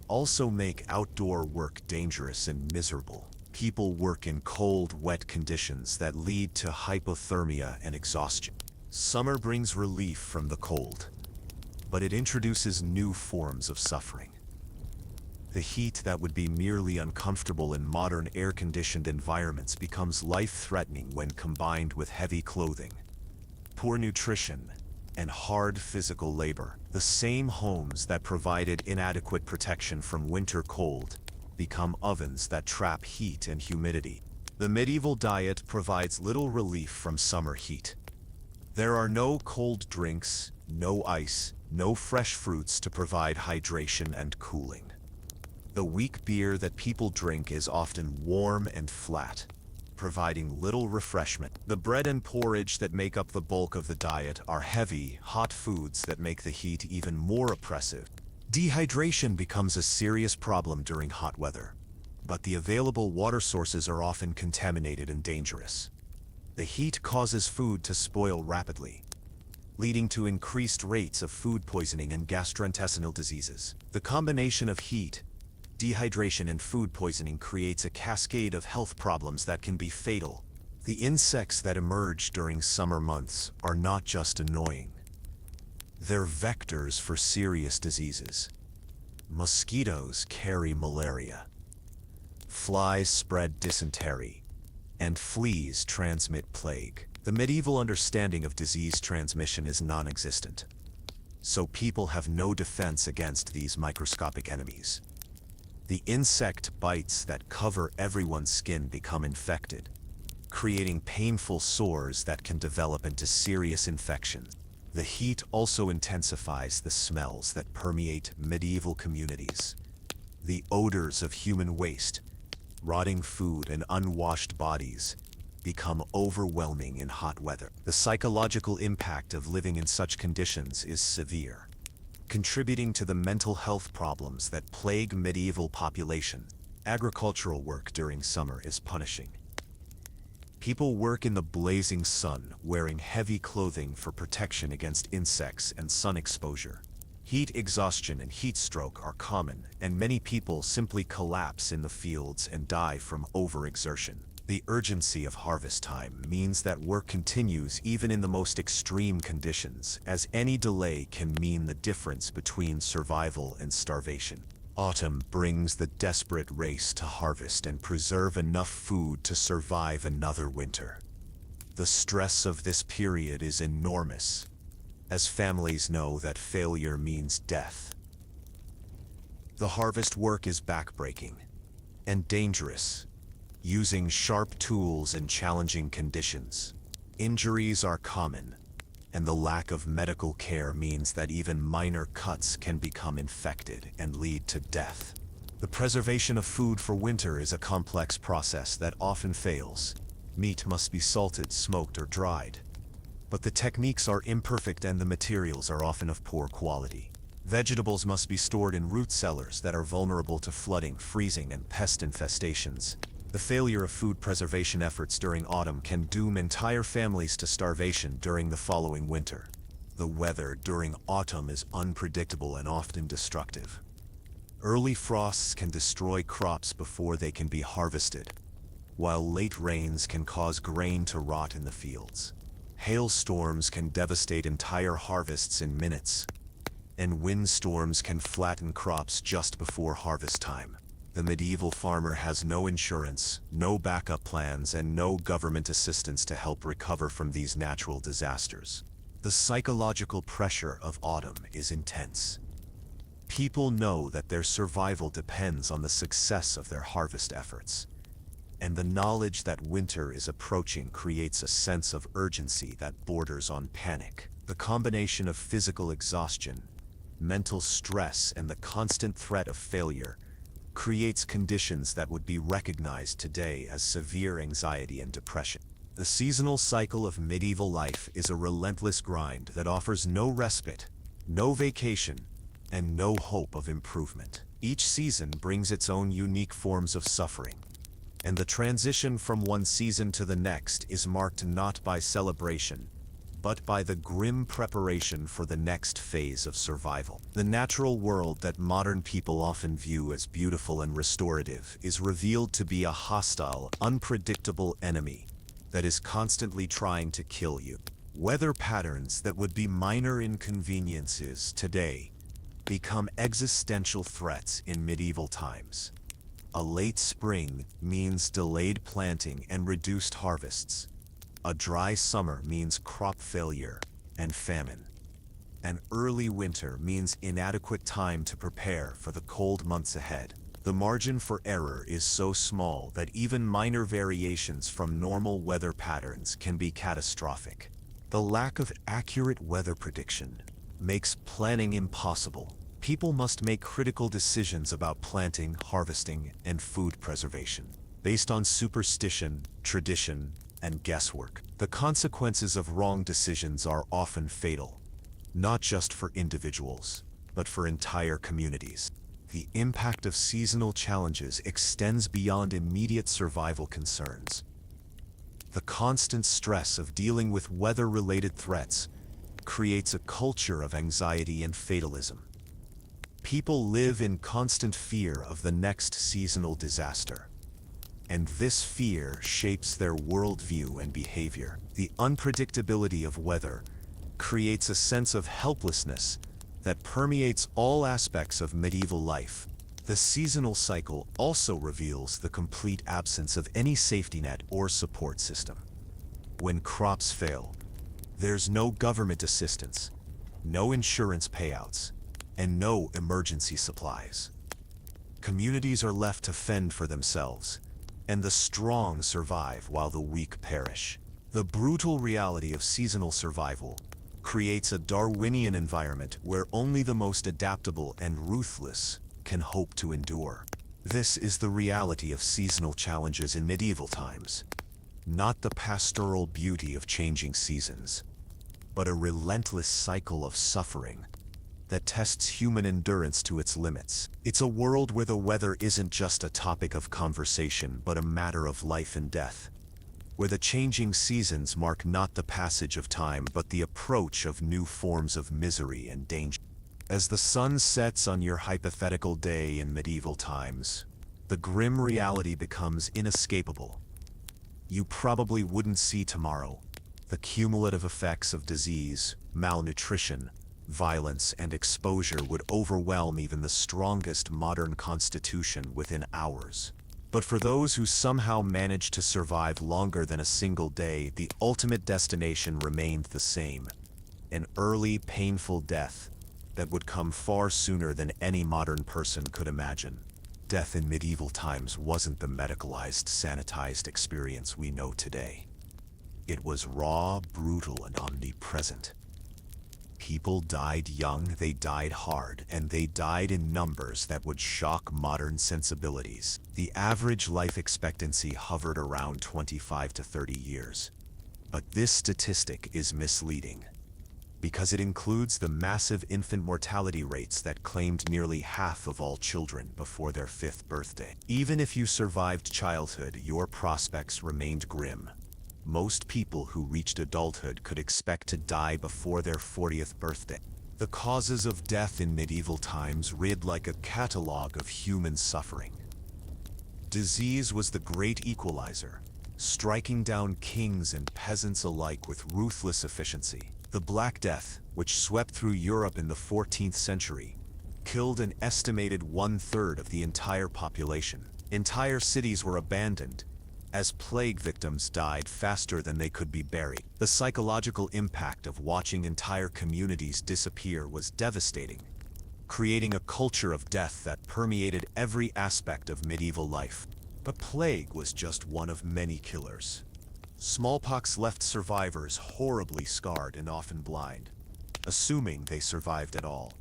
also make outdoor work dangerous and miserable. People work in cold, wet conditions that lead to hypothermia and exhaustion. Summer brings relief from the cold, but it introduces new forms of suffering. The heat that would be merely uncomfortable in modern air-conditioned environments becomes life-threatening when combined with heavy clothing, poor nutrition, and hard physical labor. The same homes that provided inadequate protection from winter cold become ovens that trap heat and humidity. The medieval diet provides little relief from summer heat. There are no cold drinks, no ice, no fresh fruits to provide hydration and cooling. The weak beer that people drink is often warm and flat, providing little refreshment. The bread and porridge that make up the bulk of the diet are heavy, hot foods that make the heat even more oppressive. Dehydration becomes a serious problem during hot weather, but the available water sources are often contaminated and dangerous. The heat causes food to spoil rapidly, leading to increased rates of food poisoning and gastrointestinal diseases. The combination of heat, dehydration, and food poisoning creates a cascade of health problems that can be fatal. The insects that emerge during summer months are not just annoying. They're vectors for serious diseases. Mosquitoes carry malaria. Flies spread dysentery, and fleas transmit plague. The medieval understanding of disease transmission is non-existent, so people have no defense against these microscopic enemies. The insect bites that cover everyone's skin become infected, creating painful sores that can develop into serious infections. The heat also intensifies the smells that permeate medieval communities. The odors of human waste, rotting food, and unwashed bodies become overwhelming in hot weather. The psychological impact of living in such conditions is severe, contributing to the mental health problems that plague medieval population. Agricultural work during summer is punishing. People work in the blazing sun, wearing heavy clothing for protection against insects and sun exposure. Heat exhaustion and heat stroke are common, and many people simply collapse in the fields and die from overexertion. The urgency of harvest time means that work continues even in the most extreme conditions, as any delay can mean the difference between survival and starvation. Autumn brings the desperate race to harvest and preserve enough food to survive another winter. The stress of this period is enormous, as families know that failure means death. The harvest work is backbreaking and dangerous, using sharp tools and challenging conditions. Injuries are common, and the lack of medical care means that even minor cuts can become infected and lead to death. The preservation of food for winter is a complex process that often fails. Meat must be salted, smoked, or dried. But the techniques are imperfect and the materials are often of poor quality. Vegetables must be stored in root cellars that are vulnerable to flooding, freezing, and pest infestations. The failure of food preservation efforts during autumn can doom entire families to starvation during the following winter. The weather during autumn is unpredictable and often destructive. Early frosts can destroy crops before they can be harvested, while late rains can cause grain to rot in the fields. Hailstorms can devastate entire harvests in minutes, and windstorms can flatten crops just before harvest time. The medieval farmer has no insurance, no backup plans, and no government assistance to help recover from these natural disasters. The psychological pressure of autumn is intense. People know that their survival depends on the success of their harvest efforts, and the knowledge that winter is approaching creates a sense of urgency that borders on panic. The combination of physical exhaustion, mental stress, and the constant threat of failure creates conditions that would be recognized today as severe anxiety and depression. The seasonal cycle of medieval life is a relentless grind that offers no respite, no vacation, and no hope of improvement. Each season brings its own unique forms of suffering, and the transition from one season to the next is marked not by celebration, but by the grim preparation for the next phase of survival. The natural world that modern people often view as beautiful and restorative is revealed to be a hostile, unpredictable enemy that is constantly trying to kill you. Weather patterns that would be minor inconveniences today become existential threats in medieval times. A late spring means delayed planting and reduced harvests. A dry summer means crop failure and famine. An early winter means inadequate time to prepare for the cold months ahead. The margin for error is so small that even minor variations from normal weather patterns can be catastrophic. The lack of accurate weather prediction makes planning impossible. People must make critical decisions about planting, harvesting, and food preservation based on superstition, tradition, and guesswork. The consequences of wrong decisions are often fatal, not just for individuals, but for entire communities. The impact of seasonal challenges extends beyond immediate survival concerns. The constant stress of dealing with weather-related threats creates a culture of anxiety and fatalism. People live in constant fear of the next seasonal disaster, and this fear shapes their worldview and behavior. The unpredictability of weather creates a sense of helplessness that permeates all aspects of medieval life. The seasonal cycle also reveals the complete absence of any safety net or support system. When crops fail, there's no government assistance, no insurance payouts, and no emergency supplies. Communities are left to fend for themselves, and the strong survive while the weak perish. The brutal reality of seasonal survival creates a Darwinian environment where only the most adaptable and ruthless can hope to endure. This is the reality of seasonal challenges in medieval times, not the pastoral beauty of changing seasons, but a relentless cycle of suffering that tests human endurance to its limits. It's a world where the weather isn't just a topic of conversation, but a matter of life and death, where the changing seasons mark not the passage of time, but the approach of new forms of misery and danger. As the sun sets on your hypothetical day in medieval times, the grim reality becomes inescapable. You probably wouldn't see tomorrow. The cumulative effects of disease, malnutrition, violence, and exposure would overwhelm even the strongest modern constitution within hours. But for those who somehow managed to survive longer than a single day, the ultimate destination remained the same: an early, painful death that would come far sooner than any modern person could imagine. Death in medieval times wasn't the medicalized, sanitized experience we know today. It was raw, brutal, and omnipresent. People died young, they died hard, and they died in numbers that would shock modern sensibilities. The average life expectancy hovered around 25 to 30 years. But this statistic is misleading, because it includes the massive infant mortality rates that claimed nearly half of all children before their 5th birthday. Even if you survived childhood, your prospects remained grim. Most people who reached adulthood could expect to die before their 40th birthday. The causes of death in medieval times read like a catalog of human suffering. Disease was the great equalizer, striking down kings and peasants alike with ruthless efficiency. The Black Death, which swept through Europe in the 14th century, killed an estimated 1/3 of the entire population. Entire cities were abandoned, as plague victims died faster than they could be buried. The psychological impact of watching entire communities disappear was devastating, creating a culture of death that permeated every aspect of medieval life. But plague was just one of many killers. Smallpox left survivors horribly scarred and often blind, assuming they survived at all.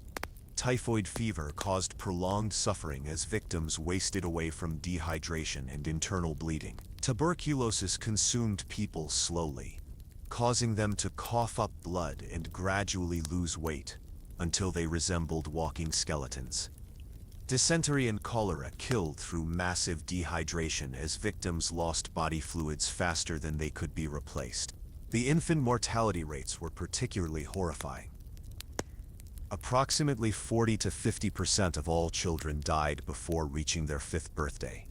Typhoid fever caused prolonged suffering as victims wasted away from dehydration and internal bleeding. Tuberculosis consumed people slowly, causing them to cough up blood and gradually lose weight until they resembled walking skeletons. Dysentery and cholera killed through massive dehydration as victims lost body fluids faster than they could be replaced. The infant mortality rates were particularly horrifying. Approximately 40 to 50% of all children died before reaching their 5th birthday.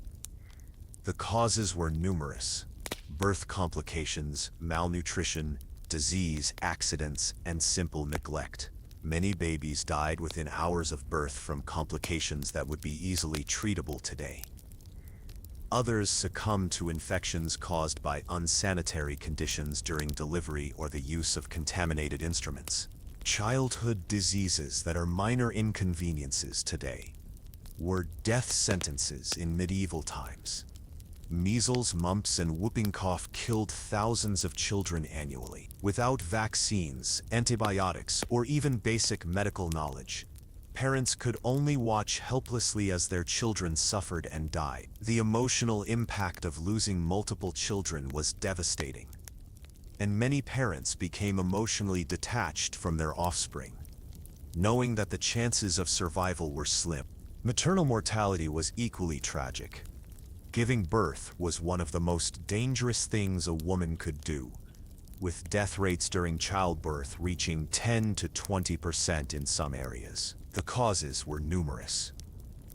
The causes were numerous: birth complications, malnutrition, disease, accidents, and simple neglect. Many babies died within hours of birth from complications that would be easily treatable today. Others succumbed to infections caused by unsanitary conditions during delivery or the use of contaminated instruments. Childhood diseases that are minor inconveniences today were death sentences in medieval times. Measles, mumps, and whooping cough killed thousands of children annually. Without vaccines, antibiotics, or even basic medical knowledge, parents could only watch helplessly as their children suffered and died. The emotional impact of losing multiple children was devastating, and many parents became emotionally detached from their offspring, knowing that the chances of survival were slim. Maternal mortality was equally tragic. Giving birth was one of the most dangerous things a woman could do, with death rates during childbirth reaching 10 to 20% in some areas. The causes were numerous: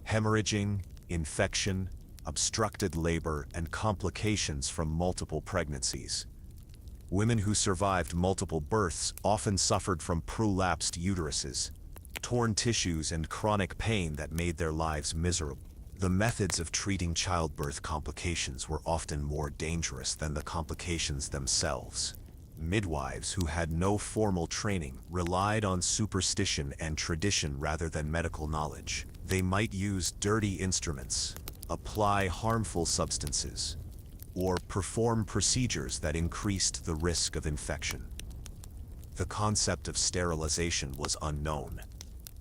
hemorrhaging, infection, obstructed labor, and complications from multiple pregnancies. Women who survived multiple births often suffered from prolapsed uteruses, torn tissues, and chronic pain that made their lives miserable. The methods of treating childbirth complications were often more dangerous than the complications themselves. Midwives who had no formal training relied on superstition and tradition rather than medical knowledge. They might use dirty instruments, apply harmful substances, or perform procedures that increased the risk of infection. The concept of sterilization was unknown,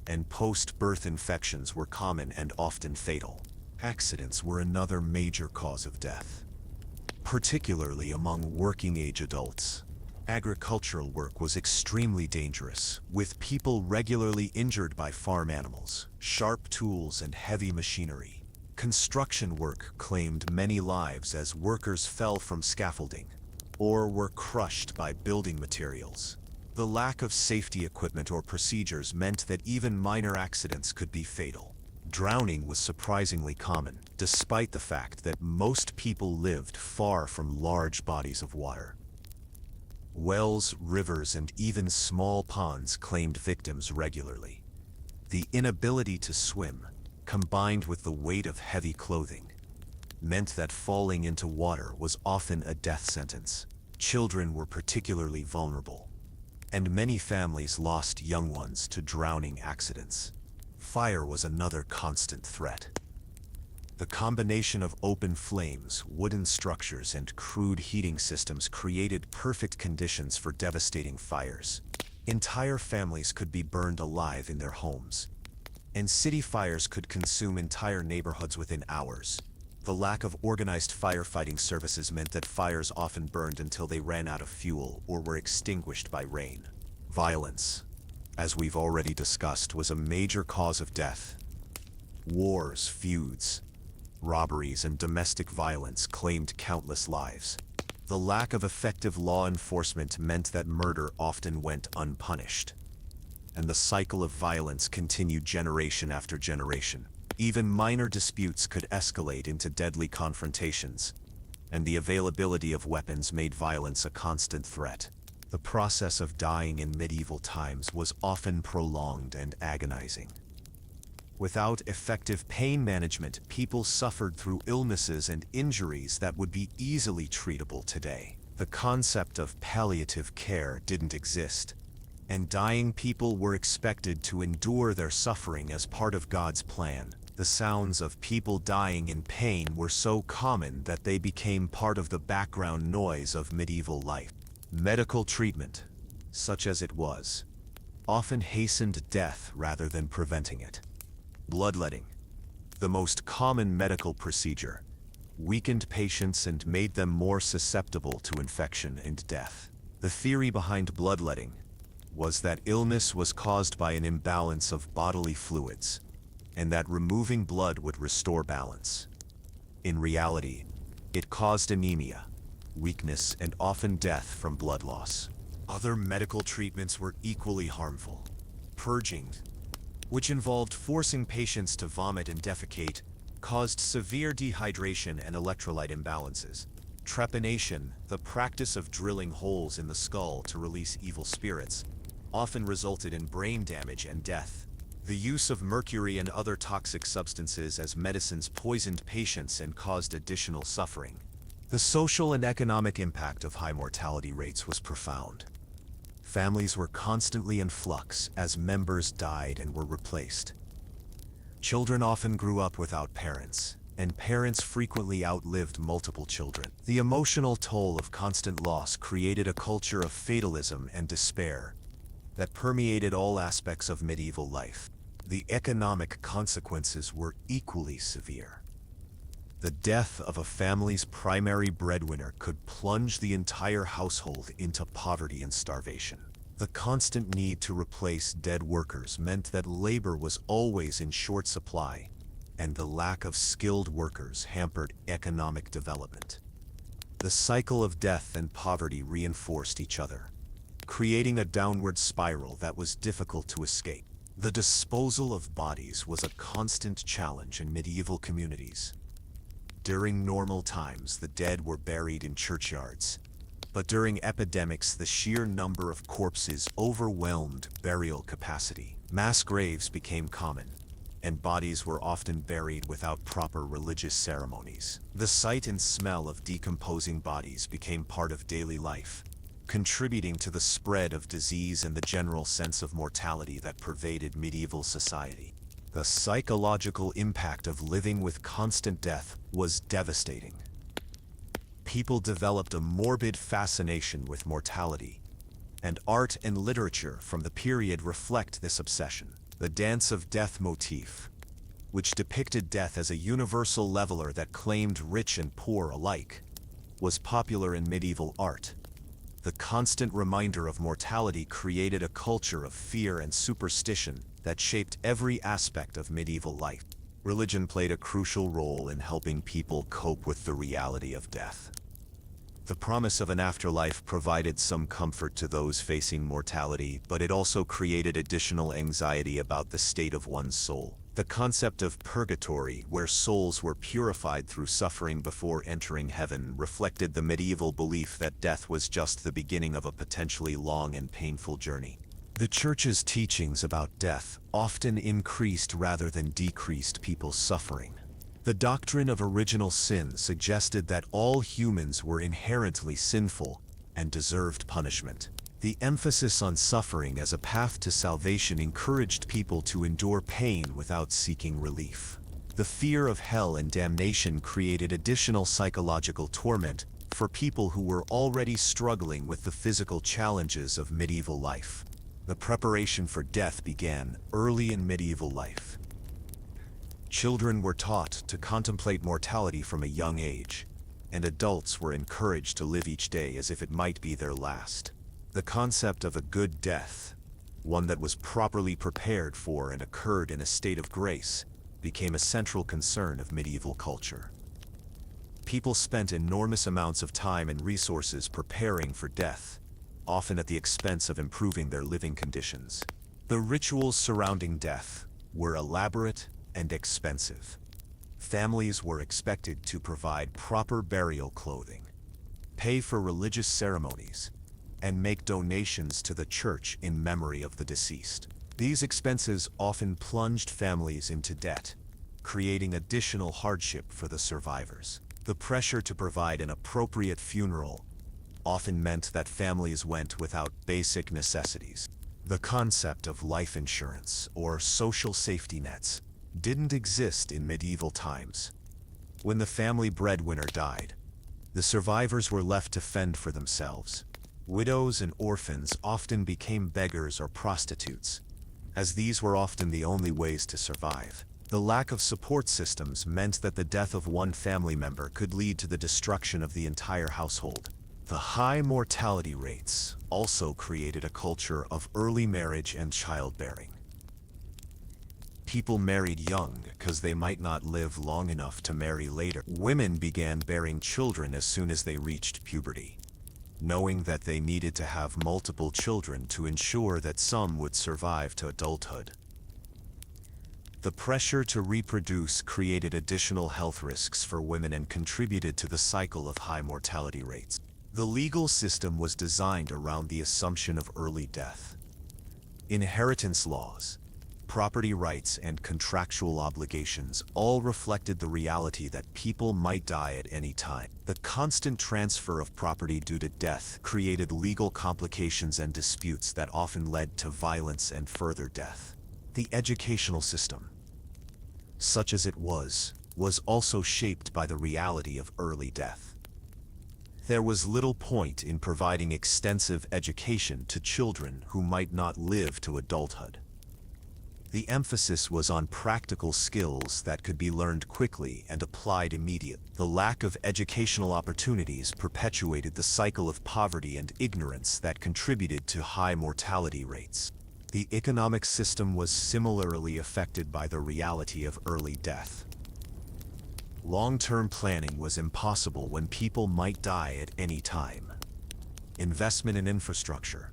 and post-birth infections were common and often fatal. Accidents were another major cause of death, particularly among working-age adults. Agricultural work was extremely dangerous, with people regularly injured by farm animals, sharp tools, and heavy machinery. Construction work claimed many lives as workers fell from scaffolding or were crushed by building materials. The lack of safety equipment or procedures meant that even minor accidents could be fatal. Drowning was surprisingly common, despite the fact that most people lived far from large bodies of water. Wells, rivers, and even small ponds claimed victims regularly. The inability to swim, combined with the weight of heavy clothing, meant that falling into water was often a death sentence. Children were particularly vulnerable, and many families lost young ones to drowning accidents. Fire was another constant threat. The combination of open flames, wooden structures, and crude heating systems created perfect conditions for devastating fires. Entire families could be burned alive in their homes, and city fires could consume entire neighborhoods within hours. The lack of organized firefighting services meant that fires often burned until they ran out of fuel or were extinguished by rain. Violence, as we've already discussed, was a major cause of death. Wars, feuds, robberies, and domestic violence claimed countless lives. The lack of effective law enforcement meant that murder often went unpunished, and the cycle of violence continued generation after generation. Even minor disputes could escalate into deadly confrontations, and the availability of weapons made violence a constant threat. The process of dying in medieval times was often prolonged and agonizing. Without effective pain management, people suffered through illnesses and injuries that would be easily treatable today. The concept of palliative care didn't exist, and dying people were expected to endure their suffering as part of God's plan. The sounds of people dying in pain were so common that they became part of the background noise of medieval life. Medical treatment, such as it was, often hastened death rather than preventing it. Bloodletting, the most common medical procedure, weakened patients and made them more susceptible to infection and death. The theory behind bloodletting was that illness was caused by an imbalance of bodily fluids, and that removing blood would restore balance. In reality, it caused anemia, weakness, and often death from blood loss. Other medical treatments were equally harmful. Purging, which involved forcing patients to vomit and defecate, caused severe dehydration and electrolyte imbalances. Trepanation, the practice of drilling holes in the skull to release evil spirits, often resulted in brain damage and death. The use of mercury and other toxic substances as medicines poisoned patients and caused additional suffering. The social and economic impact of high mortality rates was profound. Families were constantly in flux as members died and were replaced. Children often grew up without parents, and parents frequently outlived multiple children. The emotional toll of constant loss created a culture of fatalism and despair that permeated all aspects of medieval life. The economic consequences were equally severe. The death of a family's primary breadwinner could plunge the entire household into poverty and starvation. The constant need to replace dead workers meant that labor was always in short supply, and the lack of skilled workers hampered economic development. The cycle of death and poverty reinforced each other, creating a downward spiral that was difficult to escape. The disposal of bodies was a constant challenge in medieval communities. During normal times, the dead were buried in churchyards, but during epidemics, the sheer number of corpses overwhelmed burial capacity. Mass graves became common, and bodies were often buried without proper religious ceremonies. The sight and smell of decomposing bodies became part of daily life, contributing to the spread of disease and the general sense of mortality that pervaded medieval society. The psychological impact of living with constant death was devastating. People developed a morbid fascination with mortality, and art and literature from the period reflect this obsession. The dance of death motif, which depicted death as a universal leveler that claimed rich and poor alike, was popular in medieval art. The constant reminder of mortality created a culture of fear and superstition that shaped every aspect of medieval life. Religion played a crucial role in helping people cope with the reality of death. The promise of an afterlife provided some comfort to those facing mortality, but it also created additional anxiety about the state of one's soul. The concept of purgatory, where souls were purified through suffering before entering heaven, reflected the medieval belief that death was just the beginning of a potentially long and painful journey. The Church's teachings about death often increased rather than decreased people's suffering. The doctrine of original sin suggested that all humans were inherently sinful and deserved punishment. The emphasis on suffering as a path to salvation encouraged people to endure pain without seeking relief. The fear of hell and damnation created additional psychological torment for people who were already struggling with the physical challenges of medieval life. The preparation for death began early in medieval life. Children were taught to contemplate mortality from a young age, and adults were encouraged to live each day as if it might be their last. The concept of a good death, one that was properly prepared for and occurred in a state of grace, became a central concern of medieval culture. People spent enormous amounts of time and resources preparing for death, often at the expense of improving their living conditions. The rituals surrounding death were elaborate and expensive. Families were expected to provide proper burial clothing, pay for religious ceremonies, and make donations to the church in memory of the deceased. These expenses often plunged families into debt, creating additional hardship for the survivors. The pressure to provide an appropriate funeral often meant that families went without basic necessities. The concept of life insurance, or social safety nets, didn't exist in medieval times. When the family breadwinner died, the survivors were left to fend for themselves. Widows and orphans often became beggars or prostitutes, as these were often the only ways to survive. The lack of support systems meant that the death of one family member could lead to the destruction of the entire household. The high mortality rates also created a culture of early marriage and childbearing. People married young because they might not live long enough to marry later. Women began bearing children as soon as they reached puberty, knowing that they needed to have multiple children to ensure that some would survive to adulthood. The pressure to reproduce created additional health risks for women and contributed to the cycle of high mortality rates. The legal system was designed around the assumption of early death. Inheritance laws, property rights, and contractual obligations all reflected the reality that people might die at any time. The constant transfer of property due to death created legal complications and disputes that often led to violence and further death. The educational system, such as it was also shaped by the reality of early death. There was little point in providing extensive education to children who might not live to adulthood. The emphasis was on practical skills that could be learned quickly and applied immediately. The lack of educational opportunities perpetuated the cycle of poverty and ignorance that contributed to high mortality rates. The economic system was similarly affected by the reality of early death. Long-term planning was impossible when people might die at any time. Investment in infrastructure,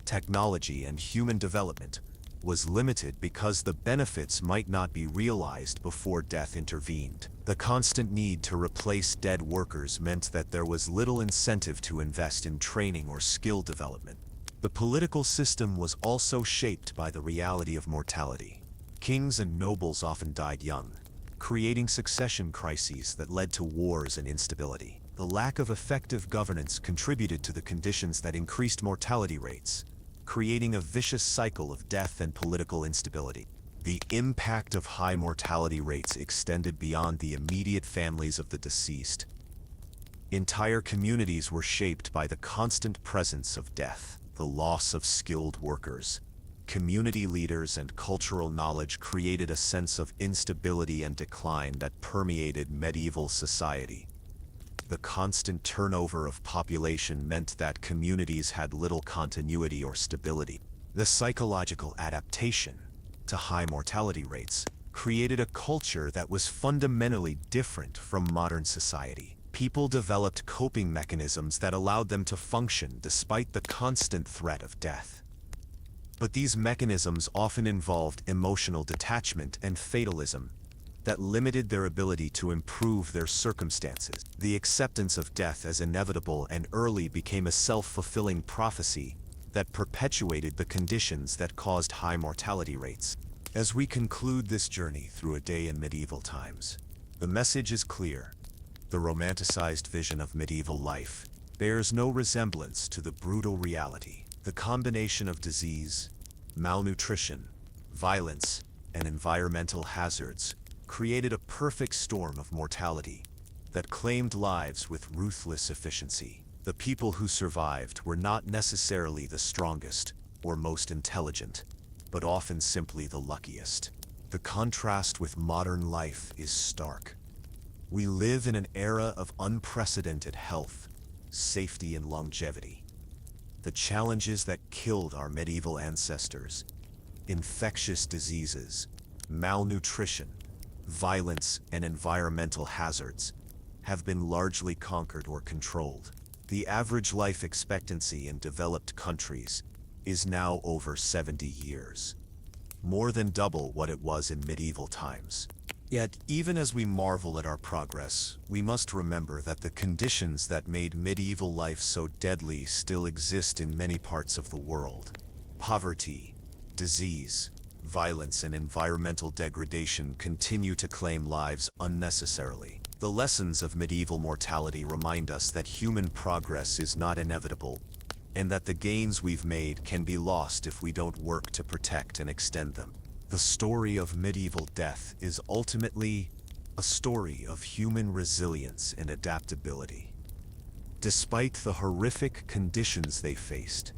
technology, and human development was limited because the benefits might not be realized before death intervened. The constant need to replace dead workers meant that there was little incentive to invest in training or skill development. The political system was also shaped by the reality of mortality. Kings and nobles often died young, creating succession crises that led to wars and instability. The lack of effective governance contributed to the conditions that increased mortality rates, creating a vicious cycle of death and political instability. The impact of high mortality rates extended beyond the immediate families of the deceased. Entire communities were shaped by the constant presence of death. The loss of skilled workers, community leaders, and cultural knowledge created a sense of instability and decline that permeated medieval society. The constant turnover of population meant that communities had little continuity or stability. The psychological adaptation to high mortality rates created a culture that was fundamentally different from modern society. People developed coping mechanisms that allowed them to function despite the constant threat of death. But these mechanisms often involved emotional detachment and fatalism that limited their ability to improve their circumstances. The acceptance of death as inevitable and early became a self-fulfilling prophecy that perpetuated the conditions that caused high mortality rates. As we conclude this journey through a day in medieval times, the message is clear. The romanticized vision of medieval life bears no resemblance to the brutal reality. The combination of disease, malnutrition, violence, and environmental hazards created a perfect storm of mortality that claimed lives with ruthless efficiency. The people who survived were not necessarily the strongest or most intelligent, but often simply the luckiest. The contrast with modern life is stark. We live in an era of unprecedented health, safety, and longevity. The challenges that killed our medieval ancestors, infectious diseases, malnutrition, violence, and environmental hazards, have been largely conquered or controlled. The average life expectancy in developed countries is now over 70 years, more than double what it was in medieval times. Yet, even as we marvel at our progress, we must remember that the conditions that made medieval life so deadly still exist in many parts of the world. Poverty, disease, violence, and environmental degradation continue to claim lives unnecessarily. The lessons of medieval mortality remind us that human progress is not inevitable, and that the gains we've made can be lost if we don't work to protect and extend them. The story of medieval death is ultimately a story of human resilience and adaptability. Despite the horrific conditions they faced,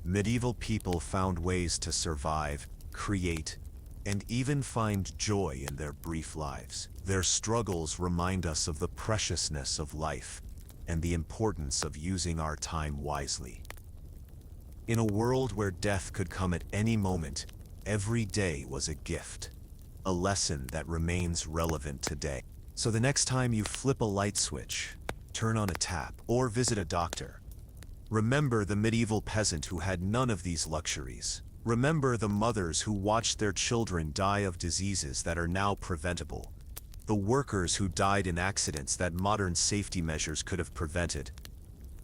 medieval people found ways to survive, create, and even find joy in their brief lives. Their struggles remind us of the preciousness of life and the importance of using our time wisely. In a world where death could come at any moment, every day was a gift, a lesson that remains relevant today. So the next time you flip a light switch, turn on a tap, or visit a doctor, remember the medieval peasant who had none of these luxuries. Remember the mothers who watched their children die of diseases that are now preventable, the workers who died in accidents that modern safety measures could have prevented,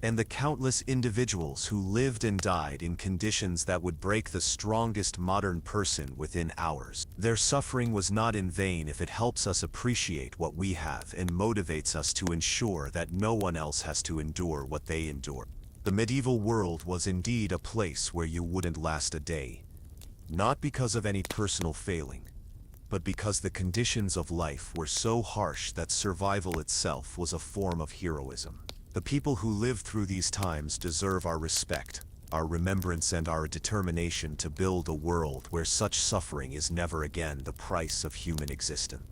and the countless individuals who lived and died in conditions that would break the strongest modern person within hours. Their suffering was not in vain if it helps us appreciate what we have and motivates us to ensure that no one else has to endure what they endured. The medieval world was indeed a place where you wouldn't last a day, not because of any personal failing, but because the conditions of life were so harsh that survival itself was a form of heroism. The people who lived through these times deserve our respect, our remembrance, and our determination to build a world where such suffering is never again the price of human existence.